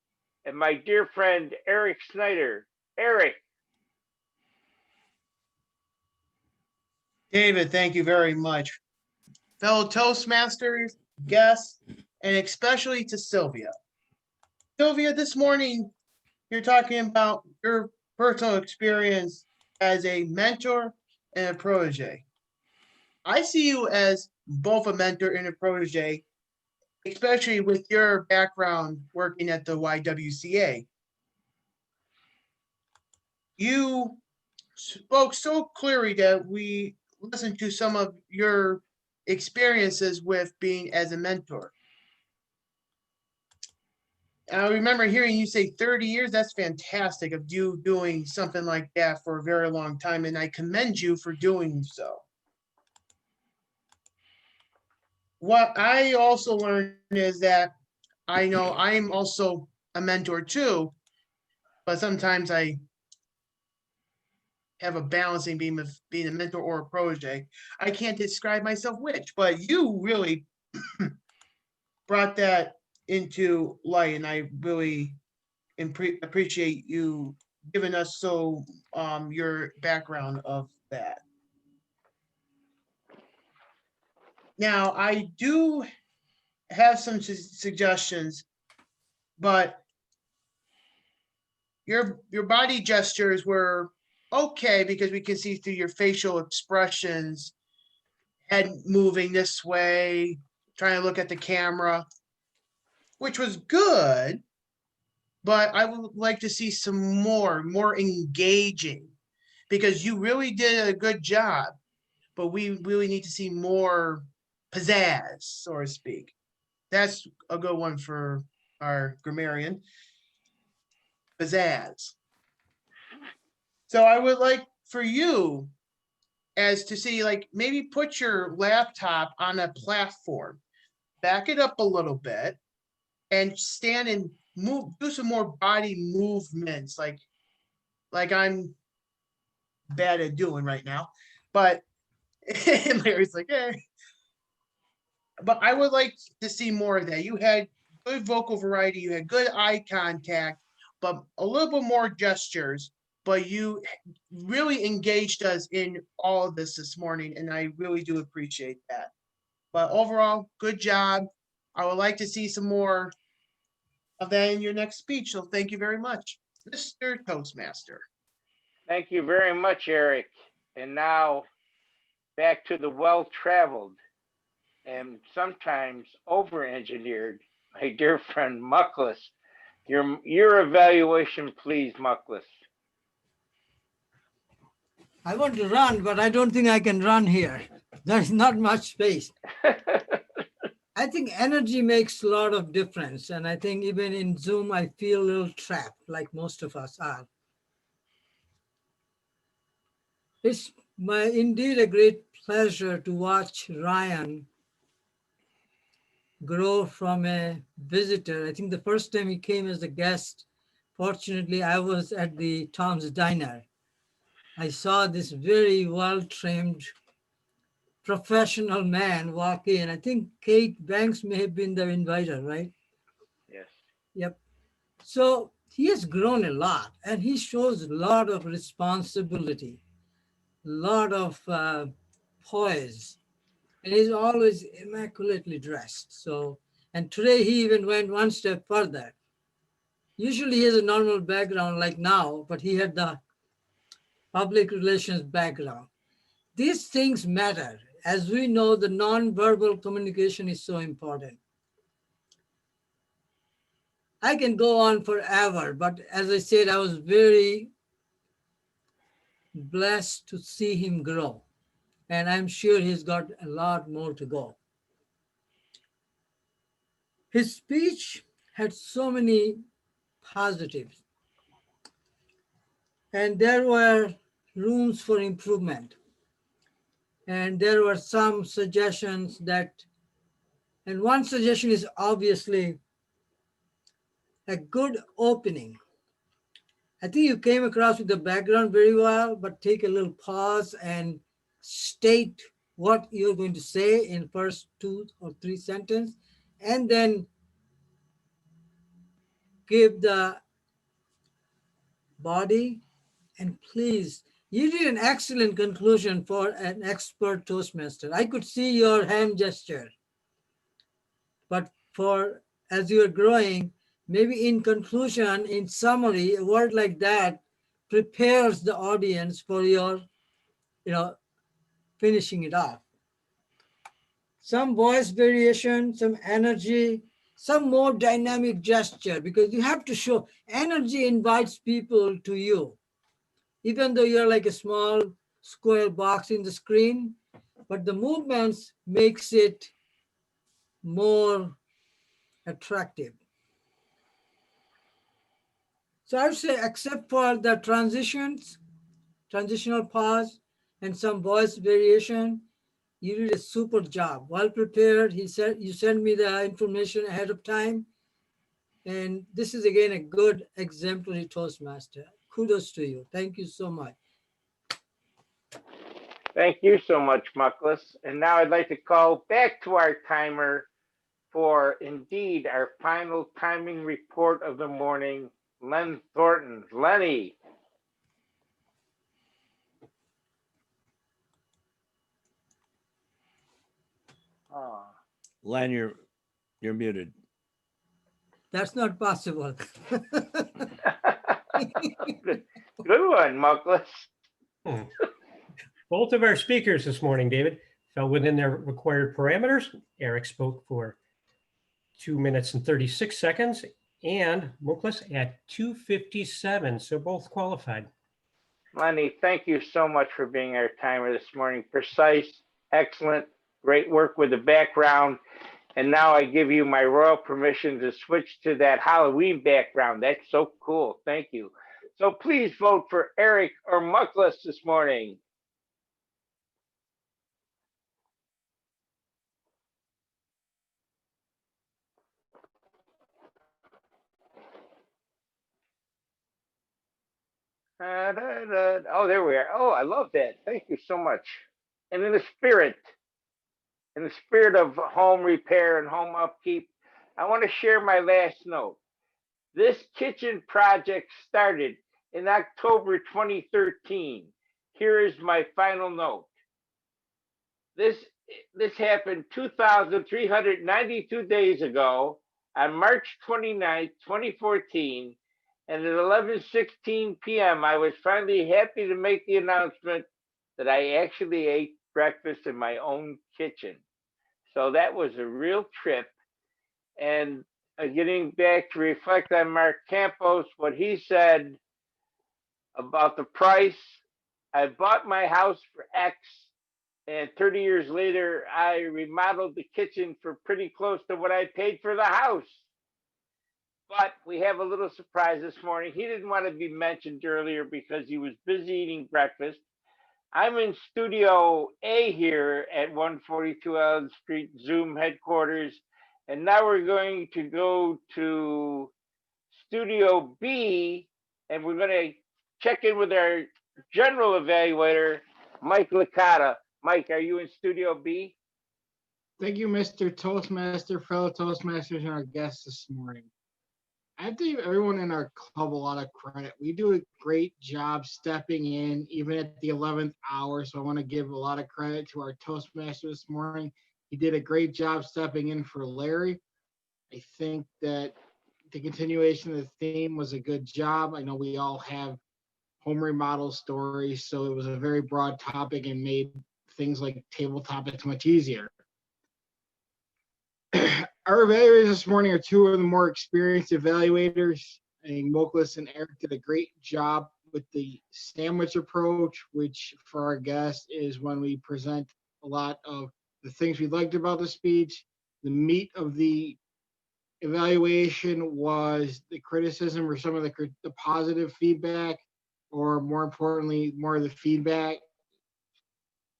and my dear friend, Eric Snyder. Eric. David, thank you very much. Fellow Toastmasters, guests, and especially to Sylvia. Sylvia, this morning, you're talking about your personal experience as a mentor and a protege. I see you as both a mentor and a protege, especially with your background working at the YWCA. You spoke so clearly that we listened to some of your experiences with being as a mentor. I remember hearing you say 30 years. That's fantastic of you doing something like that for a very long time, and I commend you for doing so. What I also learned is that I know I'm also a mentor too, but sometimes I have a balancing beam of being a mentor or a protege. I can't describe myself which, but you really brought that into light, and I really appreciate you giving us your background of that. Now, I do have some suggestions, but your body gestures were okay because we can see through your facial expressions, head moving this way, trying to look at the camera, which was good, but I would like to see some more engaging, because you really did a good job, but we really need to see more pizzazz, so to speak. That's a good one for our grammarian. Pizzazz. So I would like for you as to see, like, maybe put your laptop on a platform, back it up a little bit, and stand and move, do some more body movements, like I'm bad at doing right now. But Larry's like, eh. But I would like to see more of that. You had good vocal variety, you had good eye contact, but a little bit more gestures. But you really engaged us in all of this morning, and I really do appreciate that. But overall, good job. I would like to see some more of that in your next speech, so thank you very much, Mr. Toastmaster. Thank you very much, Eric. And now back to the well-traveled and sometimes over-engineered, my dear friend Mukhles. Your evaluation, please, Mukhles. I want to run, but I don't think I can run here. There's not much space. I think energy makes a lot of difference. And I think even in Zoom, I feel a little trapped, like most of us are. It's indeed a great pleasure to watch Ryan grow from a visitor. I think the first time he came as a guest, fortunately, I was at the Tom's Diner. I saw this very well-trained professional man walk in. I think Kate Banks may have been the inviter, right? Yes. Yep. So he has grown a lot, and he shows a lot of responsibility, a lot of poise, and he's always immaculately dressed. So, and today he even went one step further. Usually he has a normal background like now, but he had the public relations background. These things matter. As we know, the non-verbal communication is so important. I can go on forever, but as I said, I was very blessed to see him grow. And I'm sure he's got a lot more to go. His speech had so many positives. And there were rooms for improvement. And there were some suggestions that, and one suggestion is obviously a good opening. I think you came across with the background very well, but take a little pause and state what you're going to say in first 2 or 3 sentences, and then give the body. And please, you did an excellent conclusion for an expert Toastmaster. I could see your hand gesture. But as you're growing, maybe in conclusion, in summary, a word like that prepares the audience for your, finishing it off. Some voice variation, some energy, some more dynamic gesture, because you have to show energy invites people to you. Even though you're like a small square box in the screen, but the movements makes it more attractive. So I would say, except for the transitional pause, and some voice variation, you did a super job. Well prepared. He said you sent me the information ahead of time. And this is again a good exemplary Toastmaster. Kudos to you. Thank you so much. Thank you so much, Mukhles. And now I'd like to call back to our timer for indeed our final timing report of the morning, Len Thornton. Lenny. Oh. Len, you're muted. That's not possible. Good one, Mukhles. Both of our speakers this morning, David, fell within their required parameters. Eric spoke for 2 minutes and 36 seconds, and Mukhles at 2:57, so both qualified. Lenny, thank you so much for being our timer this morning. Precise, excellent, great work with the background. And now I give you my royal permission to switch to that Halloween background. That's so cool. Thank you. So please vote for Eric or Mukhles this morning. Oh, there we are. Oh, I love that. Thank you so much. And in the spirit of home repair and home upkeep, I want to share my last note. This kitchen project started in October 2013. Here is my final note. This happened 2,392 days ago on March 29th, 2014. And at 11:16 p.m., I was finally happy to make the announcement that I actually ate breakfast in my own kitchen. So that was a real trip. And getting back to reflect on Mark Campos, what he said about the price, I bought my house for X, and 30 years later, I remodeled the kitchen for pretty close to what I paid for the house. But we have a little surprise this morning. He didn't want to be mentioned earlier because he was busy eating breakfast. I'm in Studio A here at 142 Allen Street, Zoom headquarters. And now we're going to go to Studio B, and we're going to check in with our general evaluator, Mike Licata. Mike, are you in Studio B? Thank you, Mr. Toastmaster, fellow Toastmasters, and our guests this morning. I have to give everyone in our club a lot of credit. We do a great job stepping in, even at the 11th hour. So I want to give a lot of credit to our Toastmaster this morning. He did a great job stepping in for Larry. I think that the continuation of the theme was a good job. I know we all have home remodel stories, so it was a very broad topic and made things like table topics much easier. Our evaluators this morning are two of the more experienced evaluators. I think Mukhles and Eggert did a great job with the sandwich approach, which for our guests is when we present a lot of the things we liked about the speech. The meat of the evaluation was the criticism or some of the positive feedback, or more importantly, more of the feedback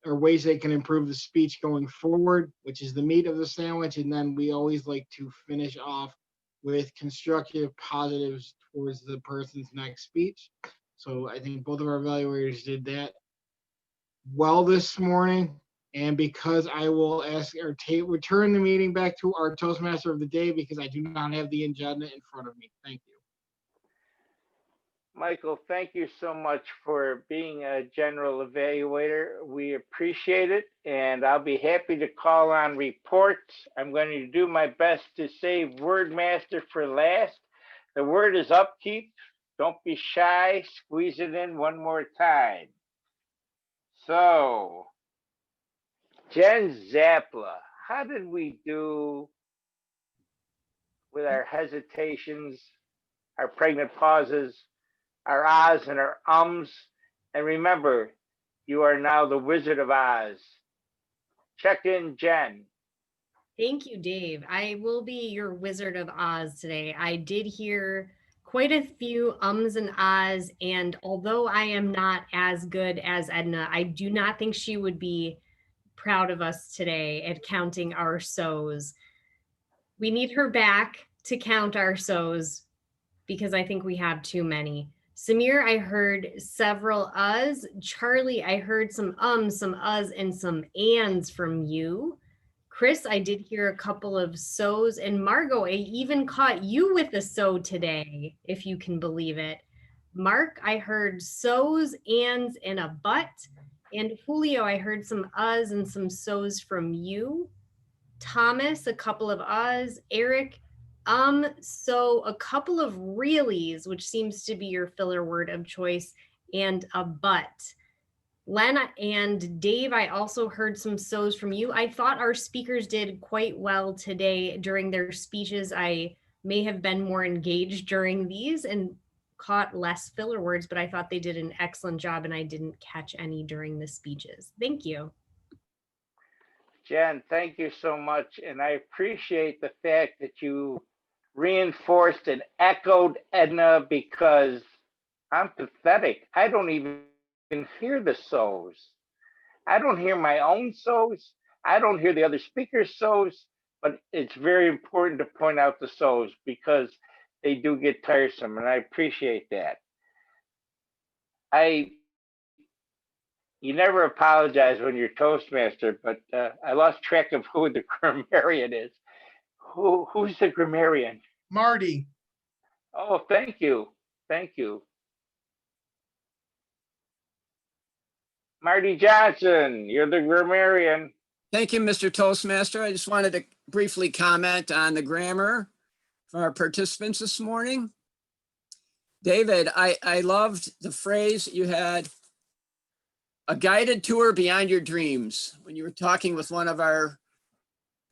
or ways they can improve the speech going forward, which is the meat of the sandwich. And then we always like to finish off with constructive positives towards the person's next speech. So I think both of our evaluators did that well this morning. And because I will ask or return the meeting back to our Toastmaster of the day because I do not have the agenda in front of me. Thank you. Michael, thank you so much for being a general evaluator. We appreciate it, and I'll be happy to call on reports. I'm going to do my best to save word master for last. The word is upkeep. Don't be shy. Squeeze it in one more time. So, Jen Zapla, how did we do with our hesitations, our pregnant pauses, our ahs and our ums? And remember, you are now the Wizard of Oz. Check in, Jen. Thank you, Dave. I will be your Wizard of Oz today. I did hear quite a few ums and ahs, and although I am not as good as Edna, I do not think she would be proud of us today at counting our so's. We need her back to count our so's because I think we have too many. Samiir, I heard several uhs. Charlie, I heard some some uhs, and some ands from you. Chris, I did hear a couple of so's, and Margot, I even caught you with a so today, if you can believe it. Mark, I heard so's, ands, and a but. And Julio, I heard some uhs and some so's from you. Thomas, a couple of uhs. Eric, so a couple of reallys, which seems to be your filler word of choice, and a but. Len and Dave, I also heard some so's from you. I thought our speakers did quite well today during their speeches. I may have been more engaged during these and caught less filler words, but I thought they did an excellent job and I didn't catch any during the speeches. Thank you. Jen, thank you so much. And I appreciate the fact that you reinforced and echoed Edna, because I'm pathetic. I don't even hear the so's. I don't hear my own so's. I don't hear the other speakers' so's, but it's very important to point out the so's because they do get tiresome, and I appreciate that. You never apologize when you're Toastmaster, but I lost track of who the grammarian is. Who's the grammarian? Marty. Oh, thank you. Thank you. Marty Johnson, you're the grammarian. Thank you, Mr. Toastmaster. I just wanted to briefly comment on the grammar for our participants this morning. David, I loved the phrase you had, a guided tour beyond your dreams. When you were talking with one of our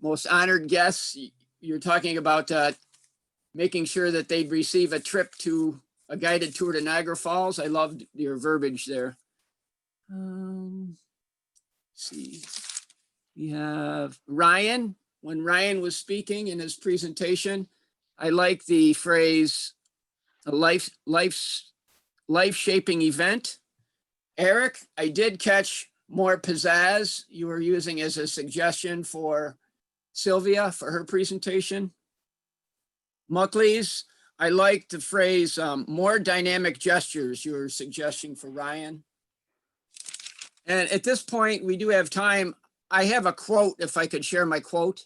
most honored guests, you were talking about making sure that they'd receive a guided tour to Niagara Falls. I loved your verbiage there. Let's see. We have Ryan. When Ryan was speaking in his presentation, I like the phrase, a life-shaping event. Eric, I did catch more pizzazz you were using as a suggestion for Sylvia for her presentation. Mukhles, I like the phrase more dynamic gestures you were suggesting for Ryan. And at this point, we do have time. I have a quote, if I could share my quote.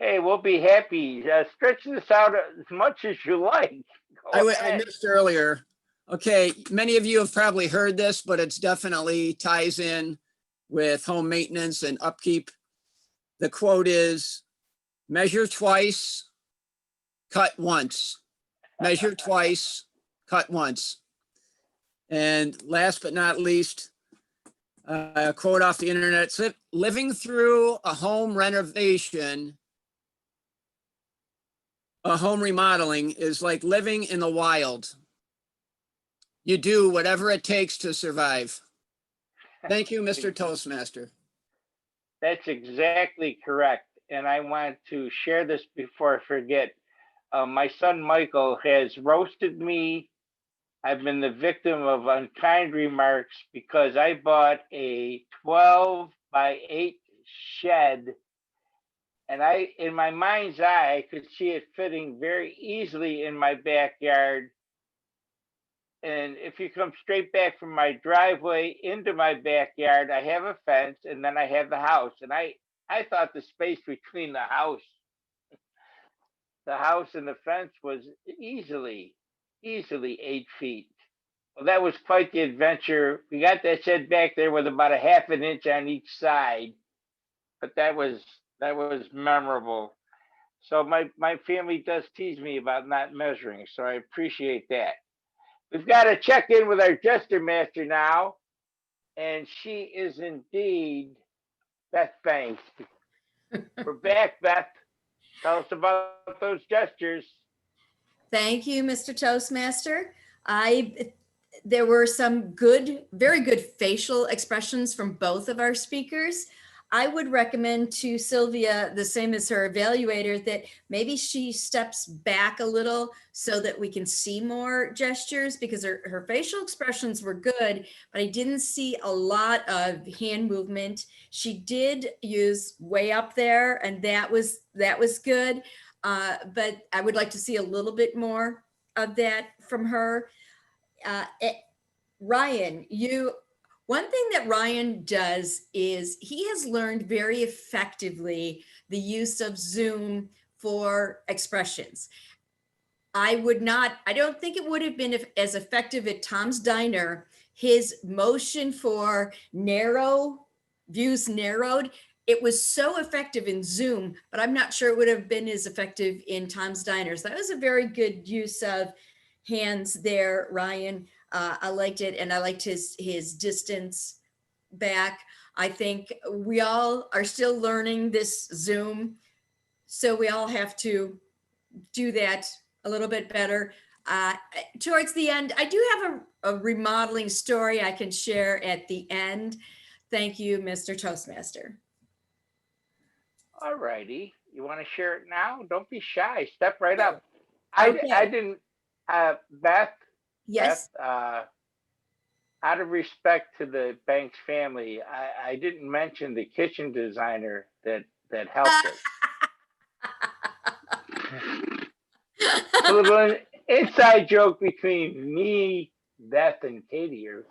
Hey, we'll be happy. Stretch this out as much as you like. I missed earlier. Okay, many of you have probably heard this, but it's definitely ties in with home maintenance and upkeep. The quote is, measure twice, cut once. Measure twice, cut once. And last but not least, a quote off the internet, living through a home renovation, a home remodeling is like living in the wild. You do whatever it takes to survive. Thank you, Mr. Toastmaster. That's exactly correct. And I want to share this before I forget. My son, Michael, has roasted me. I've been the victim of unkind remarks because I bought a 12-by-8 shed. And in my mind's eye, I could see it fitting very easily in my backyard. And if you come straight back from my driveway into my backyard, I have a fence and then I have the house. And I thought the space between the house and the fence was easily 8 feet. Well, that was quite the adventure. We got that shed back there with about a half an inch on each side, but that was memorable. So my family does tease me about not measuring, so I appreciate that. We've got to check in with our Jester Master now, and she is indeed Beth Banks. We're back, Beth. Tell us about those gestures. Thank you, Mr. Toastmaster. There were some very good facial expressions from both of our speakers. I would recommend to Sylvia, the same as her evaluator, that maybe she steps back a little so that we can see more gestures, because her facial expressions were good, but I didn't see a lot of hand movement. She did use way up there, and that was good. but I would like to see a little bit more of that from her. Ryan, one thing that Ryan does is he has learned very effectively the use of Zoom for expressions. I don't think it would have been as effective at Tom's Diner. His motion for views narrowed, it was so effective in Zoom, but I'm not sure it would have been as effective in Tom's Diners. That was a very good use of hands there, Ryan. I liked it, and I liked his distance back. I think we all are still learning this Zoom, so we all have to do that a little bit better. Towards the end, I do have a remodeling story I can share at the end. Thank you, Mr. Toastmaster. All righty. You want to share it now? Don't be shy. Step right up. Okay. I didn't, Beth. Yes. Beth, out of respect to the Banks family, I didn't mention the kitchen designer that helped us. A little inside joke between me, Beth, and Katie, or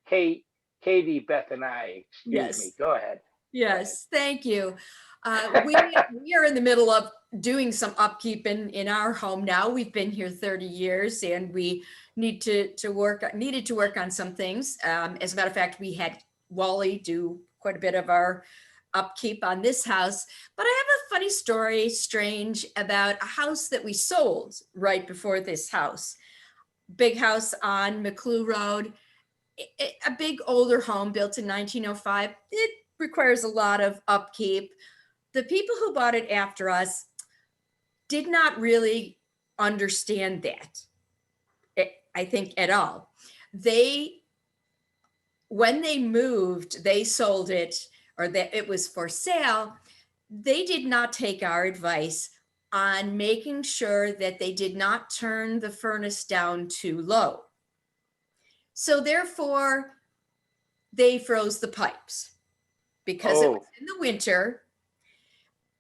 Katie, Beth, and I. Excuse me. Go ahead. Yes, thank you. We are in the middle of doing some upkeep in our home now. We've been here 30 years, and we needed to work on some things. As a matter of fact, we had Wally do quite a bit of our upkeep on this house. But I have a funny story, strange, about a house that we sold right before this house. Big house on McClue Road, a big older home built in 1905. It requires a lot of upkeep. The people who bought it after us did not really understand that, I think, at all. When they moved, they sold it, or that it was for sale. They did not take our advice on making sure that they did not turn the furnace down too low. So therefore, they froze the pipes because it was in the winter.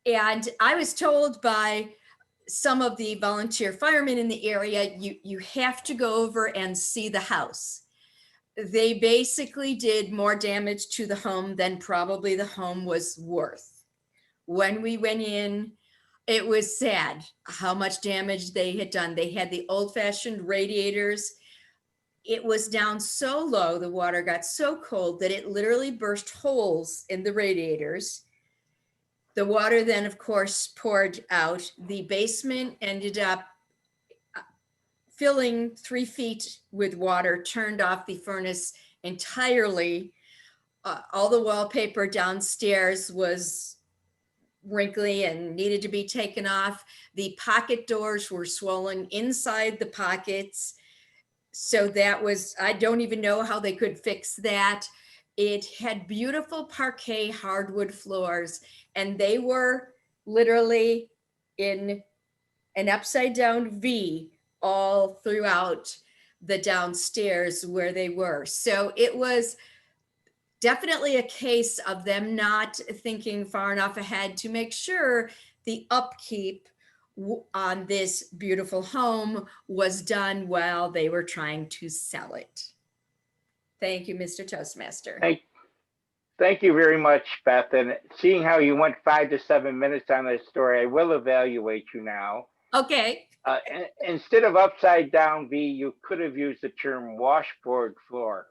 And I was told by some of the volunteer firemen in the area, you have to go over and see the house. They basically did more damage to the home than probably the home was worth. When we went in, it was sad how much damage they had done. They had the old-fashioned radiators. It was down so low, the water got so cold that it literally burst holes in the radiators. The water then, of course, poured out. The basement ended up filling 3 feet with water, turned off the furnace entirely. All the wallpaper downstairs was wrinkly and needed to be taken off. The pocket doors were swollen inside the pockets. So that was, I don't even know how they could fix that. It had beautiful parquet hardwood floors, and they were literally in an upside down V all throughout the downstairs where they were. So it was definitely a case of them not thinking far enough ahead to make sure the upkeep on this beautiful home was done while they were trying to sell it. Thank you, Mr. Toastmaster. Thank you very much, Beth. And seeing how you went 5 to 7 minutes on this story, I will evaluate you now. Okay. Instead of upside down V, you could have used the term washboard floor.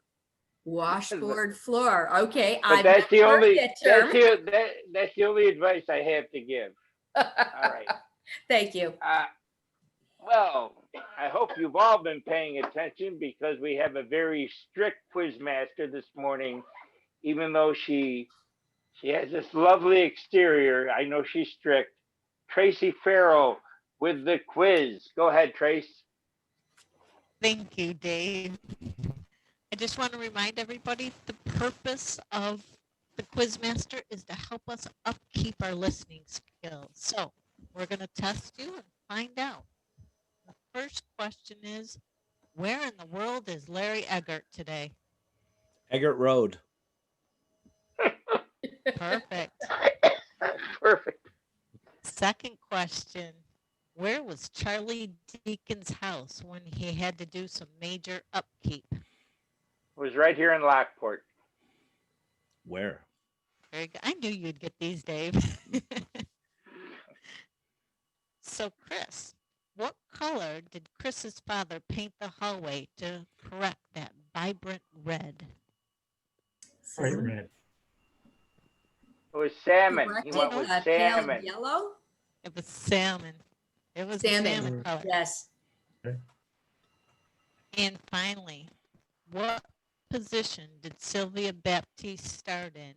Washboard floor. Okay. But that's the only advice I have to give. All right. Thank you. Well, I hope you've all been paying attention, because we have a very strict quiz master this morning. Even though she has this lovely exterior, I know she's strict. Tracy Farrell with the quiz. Go ahead, Trace. Thank you, Dave. I just want to remind everybody the purpose of the Quizmaster is to help us upkeep our listening skills. So we're going to test you and find out. The first question is, where in the world is Larry Eggert today? Eggert Road. Perfect. Perfect. Second question, Where was Charlie Deacon's house when he had to do some major upkeep? It was right here in Lockport. Where? Very good. I knew you'd get these, Dave. So, Chris, what color did Chris's father paint the hallway to correct that vibrant red? Bright red. It was salmon. He Corrected, went with pale salmon. yellow? It was salmon. It was the salmon color. Yes. And finally, what position did Sylvia Baptiste start in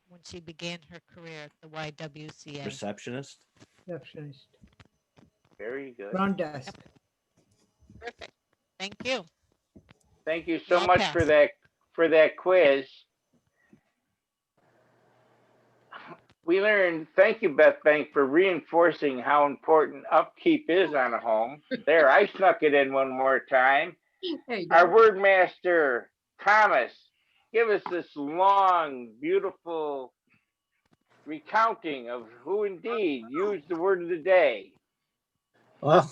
when she began her career at the YWCA? Receptionist? Receptionist. Very good. Front desk. Perfect. Thank you. Thank you so I'll much pass. for that quiz. We learned, thank you, Beth Bank, for reinforcing how important upkeep is on a home. There, I snuck it in one more time. There you Our go. word master, Thomas, give us this long, beautiful recounting of who indeed used the word of the day. Well,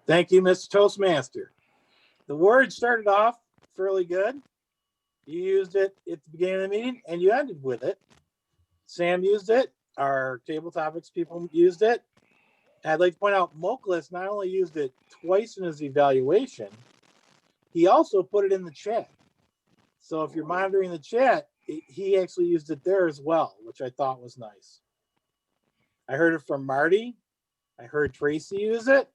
thank you, Mr. Toastmaster. The word started off fairly good. You used it at the beginning of the meeting and you ended with it. Sam used it. Our table topics people used it. And I'd like to point out Mukhles not only used it twice in his evaluation, he also put it in the chat. So if you're monitoring the chat, he actually used it there as well, which I thought was nice. I heard it from Marty. I heard Tracy use it.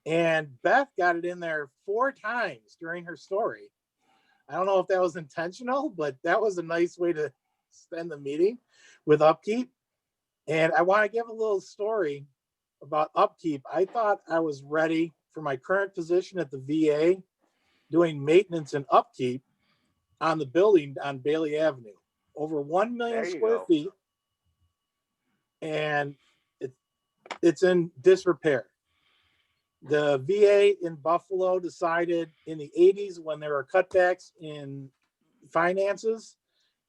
And Beth got it in there 4 times during her story. I don't know if that was intentional, but that was a nice way to spend the meeting with upkeep. And I want to give a little story about upkeep. I thought I was ready for my current position at the VA doing maintenance and upkeep on the building on Bailey Avenue, over 1 million There you square go. feet. And it's in disrepair. The VA in Buffalo decided in the 80s when there were cutbacks in finances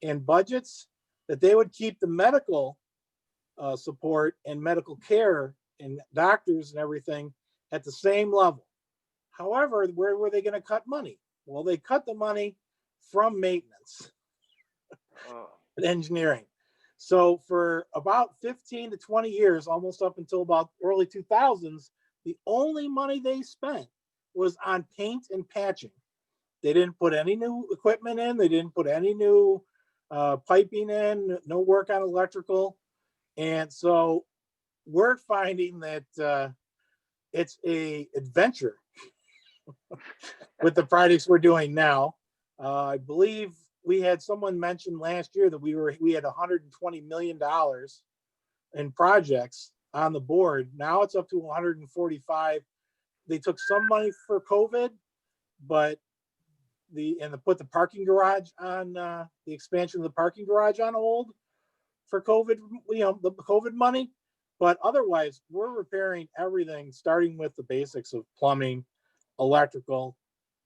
and budgets that they would keep the medical support and medical care and doctors and everything at the same level. However, where were they going to cut money? Well, they cut the money from maintenance and engineering. So for about 15 to 20 years, almost up until about early 2000s, the only money they spent was on paint and patching. They didn't put any new equipment in. They didn't put any new piping in, no work on electrical. And so we're finding that it's a adventure with the projects we're doing now. I believe we had someone mention last year that we had $120 million in projects on the board. Now it's up to 145. They took some money for COVID, but they put the parking garage on the expansion of the parking garage on hold for COVID, the COVID money. But otherwise, we're repairing everything, starting with the basics of plumbing, electrical,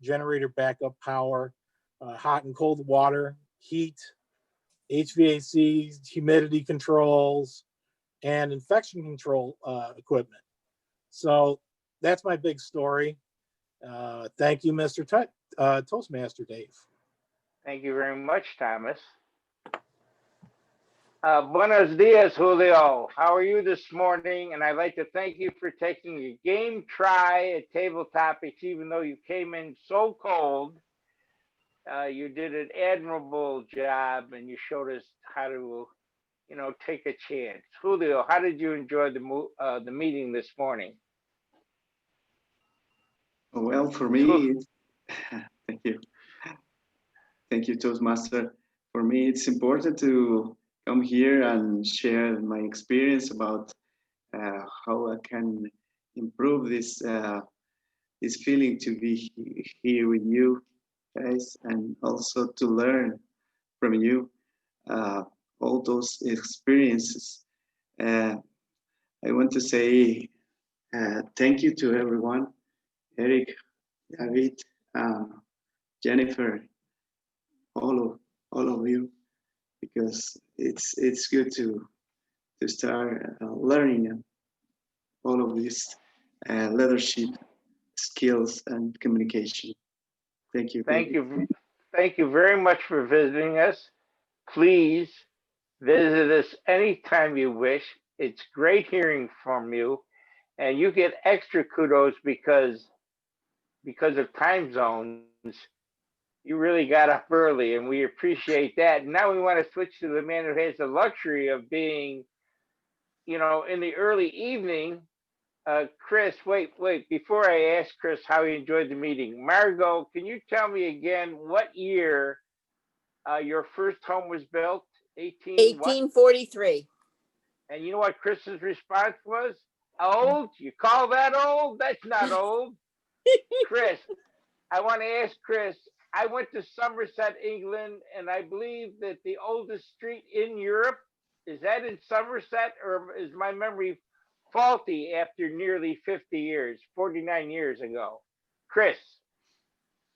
generator backup power, hot and cold water, heat, HVAC, humidity controls, and infection control equipment. So that's my big story. Thank you, Mr. Toastmaster Dave. Thank you very much, Thomas. Buenos dias, Julio. How are you this morning? And I'd like to thank you for taking your game try at Table Topics, even though you came in so cold. You did an admirable job, and you showed us how to, take a chance. Julio, how did you enjoy the meeting this morning? Well, for me, thank you, Toastmaster. For me, it's important to come here and share my experience about how I can improve this feeling to be here with you guys, and also to learn from you all those experiences. I want to say thank you to everyone, Eric, David, Jennifer, all of you, because it's good to start learning all of these leadership skills and communication. Thank you. Thank you. Thank you very much for visiting us. Please visit us anytime you wish. It's great hearing from you. And you get extra kudos because of time zones. You really got up early, and we appreciate that. And now we want to switch to the man who has the luxury of being, you know, in the early evening. Chris, wait, before I ask Chris how he enjoyed the meeting, Margot, can you tell me again what year your first home was built? 1843. And you know what Chris's response was? Old? You call that old? That's not old. Chris, I want to ask Chris, I went to Somerset, England, and I believe that the oldest street in Europe, is that in Somerset, or is my memory faulty after nearly 50 years, 49 years ago? Chris.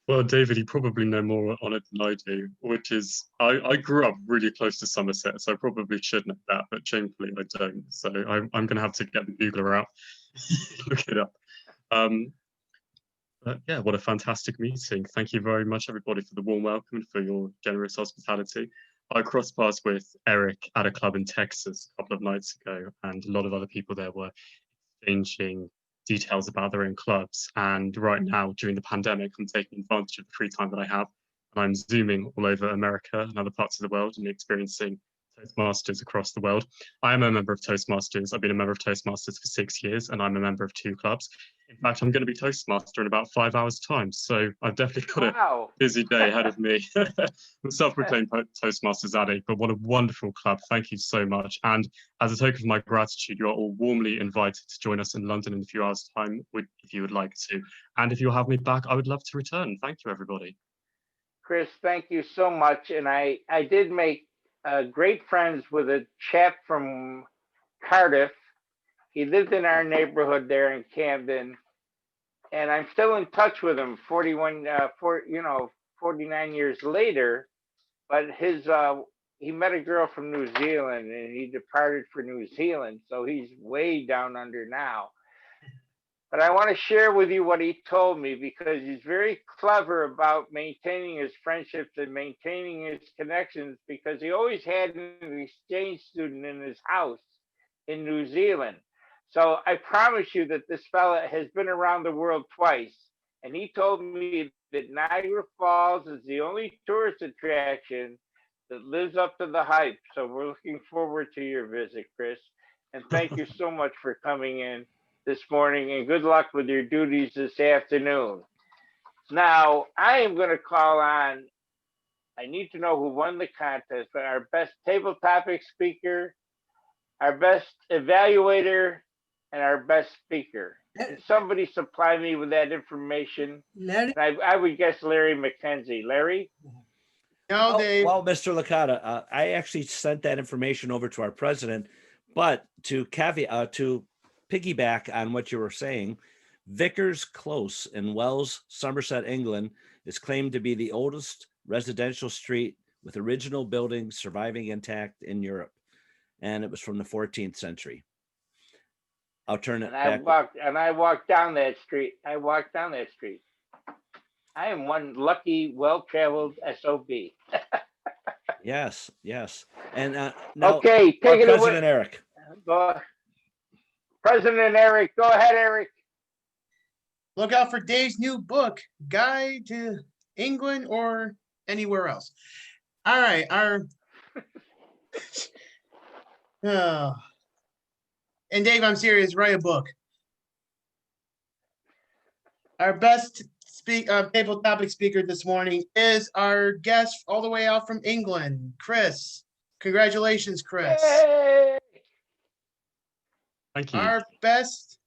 Well, David, you probably know more on it than I do, which is I grew up really close to Somerset, so I probably should know that, but shamefully I don't. So I'm going to have to get the Googler out, look it up. But yeah, what a fantastic meeting. Thank you very much, everybody, for the warm welcome and for your generous hospitality. I crossed paths with Eric at a club in Texas a couple of nights ago, and a lot of other people there were exchanging details about their own clubs. And right now, during the pandemic, I'm taking advantage of the free time that I have, and I'm zooming all over America and other parts of the world and experiencing Toastmasters across the world. I am a member of Toastmasters. I've been a member of Toastmasters for 6 years, and I'm a member of 2 clubs. In fact, I'm going to be Toastmaster in about 5 hours' time, so I've definitely got a busy day ahead of me. I'm self-proclaimed Toastmasters addict, but what a wonderful club. Thank you so much. And as a token of my gratitude, you are all warmly invited to join us in London in a few hours' time, if you would like to. And if you'll have me back, I would love to return. Thank you, everybody. Chris, thank you so much. And I did make great friends with a chap from Cardiff. He lived in our neighborhood there in Camden, and I'm still in touch with him 49 years later. But he met a girl from New Zealand, and he departed for New Zealand, so he's way down under now. But I want to share with you what he told me, because he's very clever about maintaining his friendships and maintaining his connections, because he always had an exchange student in his house in New Zealand. So I promise you that this fella has been around the world twice. And he told me that Niagara Falls is the only tourist attraction that lives up to the hype. So we're looking forward to your visit, Chris. And thank you so much for coming in this morning, and good luck with your duties this afternoon. Now, I am going to call on, I need to know who won the contest, but our best table topic speaker, our best evaluator, and our best speaker. Can somebody supply me with that information? Larry? I would guess Larry McKenzie. Larry? No, Dave. Well, Mr. Licata, I actually sent that information over to our president, but to piggyback on what you were saying, Vickers Close in Wells, Somerset, England, is claimed to be the oldest residential street with original buildings surviving intact in Europe, and it was from the 14th century. I'll turn it back. I walked down that street. I am one lucky, well-traveled SOB. Yes. And now, okay, take it President away. Eric. President Eric, go ahead, Eric. Look out for Dave's new book, Guide to England or anywhere else. All right, and Dave, I'm serious, write a book. Our best table topic speaker this morning is our guest all the way out from England, Chris. Congratulations, Chris. Yay! Thank you. Our best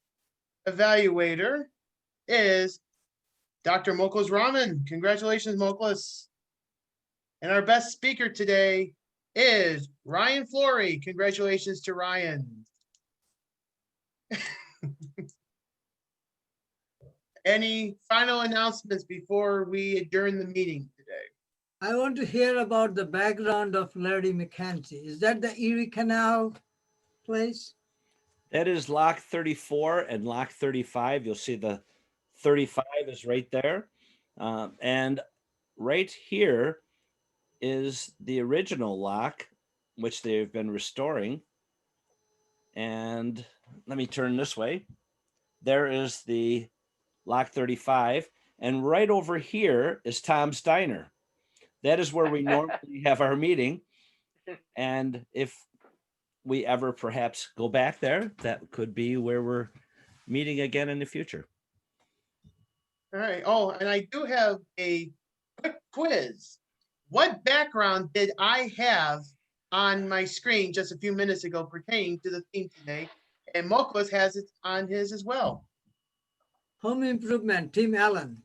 evaluator is Dr. Mukhles Raman. Congratulations, Mukhles. And our best speaker today is Ryan Flore. Congratulations to Ryan. Any final announcements before we adjourn the meeting today? I want to hear about the background of Larry McKenzie. Is that the Erie Canal place? That is lock 34 and lock 35. You'll see the 35 is right there. And right here is the original lock, which they've been restoring. And let me turn this way. There is the lock 35. And right over here is Tom's Diner. That is where we normally have our meeting. And if we ever perhaps go back there, that could be where we're meeting again in the future. All right. Oh, and I do have a quick quiz. What background did I have on my screen just a few minutes ago pertaining to the theme today? And Mukhles has it on his as well. Home improvement, Tim Allen.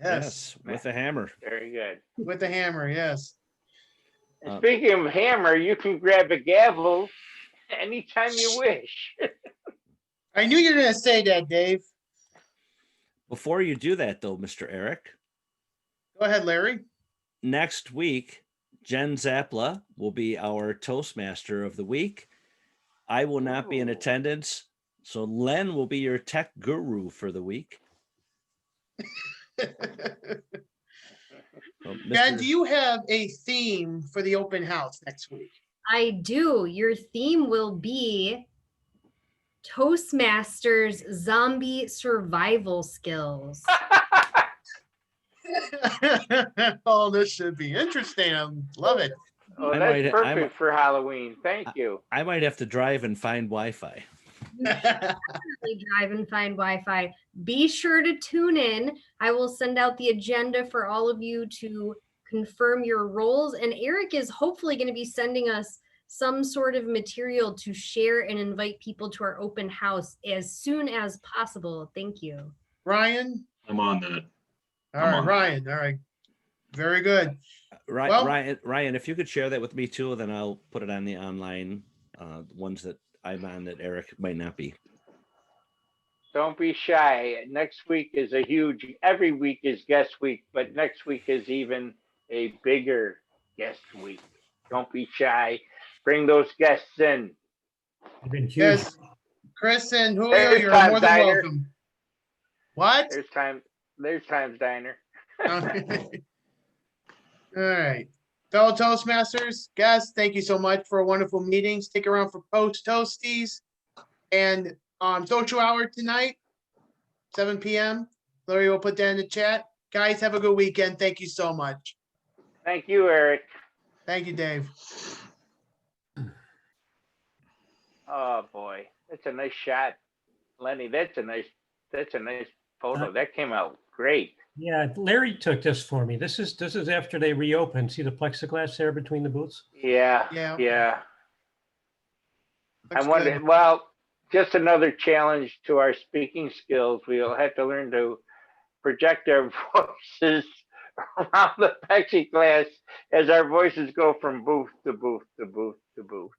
Yes. With a hammer. Very good. With the hammer, yes. And speaking of hammer, you can grab a gavel anytime you wish. I knew you were going to say that, Dave. Before you do that, though, Mr. Eric. Go ahead, Larry. Next week, Jen Zapla will be our Toastmaster of the week. I will not be in attendance, so Len will be your tech guru for the week. Jen, do you have a theme for the open house next week? I do. Your theme will be Toastmasters zombie survival skills. Oh, this should be interesting. I love it. Oh, that's perfect for Halloween. Thank you. I might have to drive and find Wi-Fi. Definitely drive and find Wi-Fi. Be sure to tune in. I will send out the agenda for all of you to confirm your roles. And Eric is hopefully going to be sending us some sort of material to share and invite people to our open house as soon as possible. Thank you. Ryan? I'm on that. All right, Ryan. All right. Very good. Ryan, if you could share that with me too, then I'll put it on the online ones that I'm on that Eric might not be. Don't be shy. Next week is a huge, every week is guest week, but next week is even a bigger guest week. Don't be shy. Bring those guests in. Yes. Chris and Julio, you're more than welcome. What? There's Time's Diner. All right. Fellow Toastmasters, guests, thank you so much for a wonderful meeting. Stick around for post Toasties and social hour tonight, 7 p.m. Larry will put that in the chat. Guys, have a good weekend. Thank you so much. Thank you, Eric. Thank you, Dave. Oh boy, that's a nice shot, Lenny. That's a nice photo. That came out great. Yeah, Larry took this for me. This is after they reopened. See the plexiglass there between the booths? Yeah. I wonder. Well, just another challenge to our speaking skills. We'll have to learn to project our voices around the plexiglass as our voices go from booth to booth to booth to booth.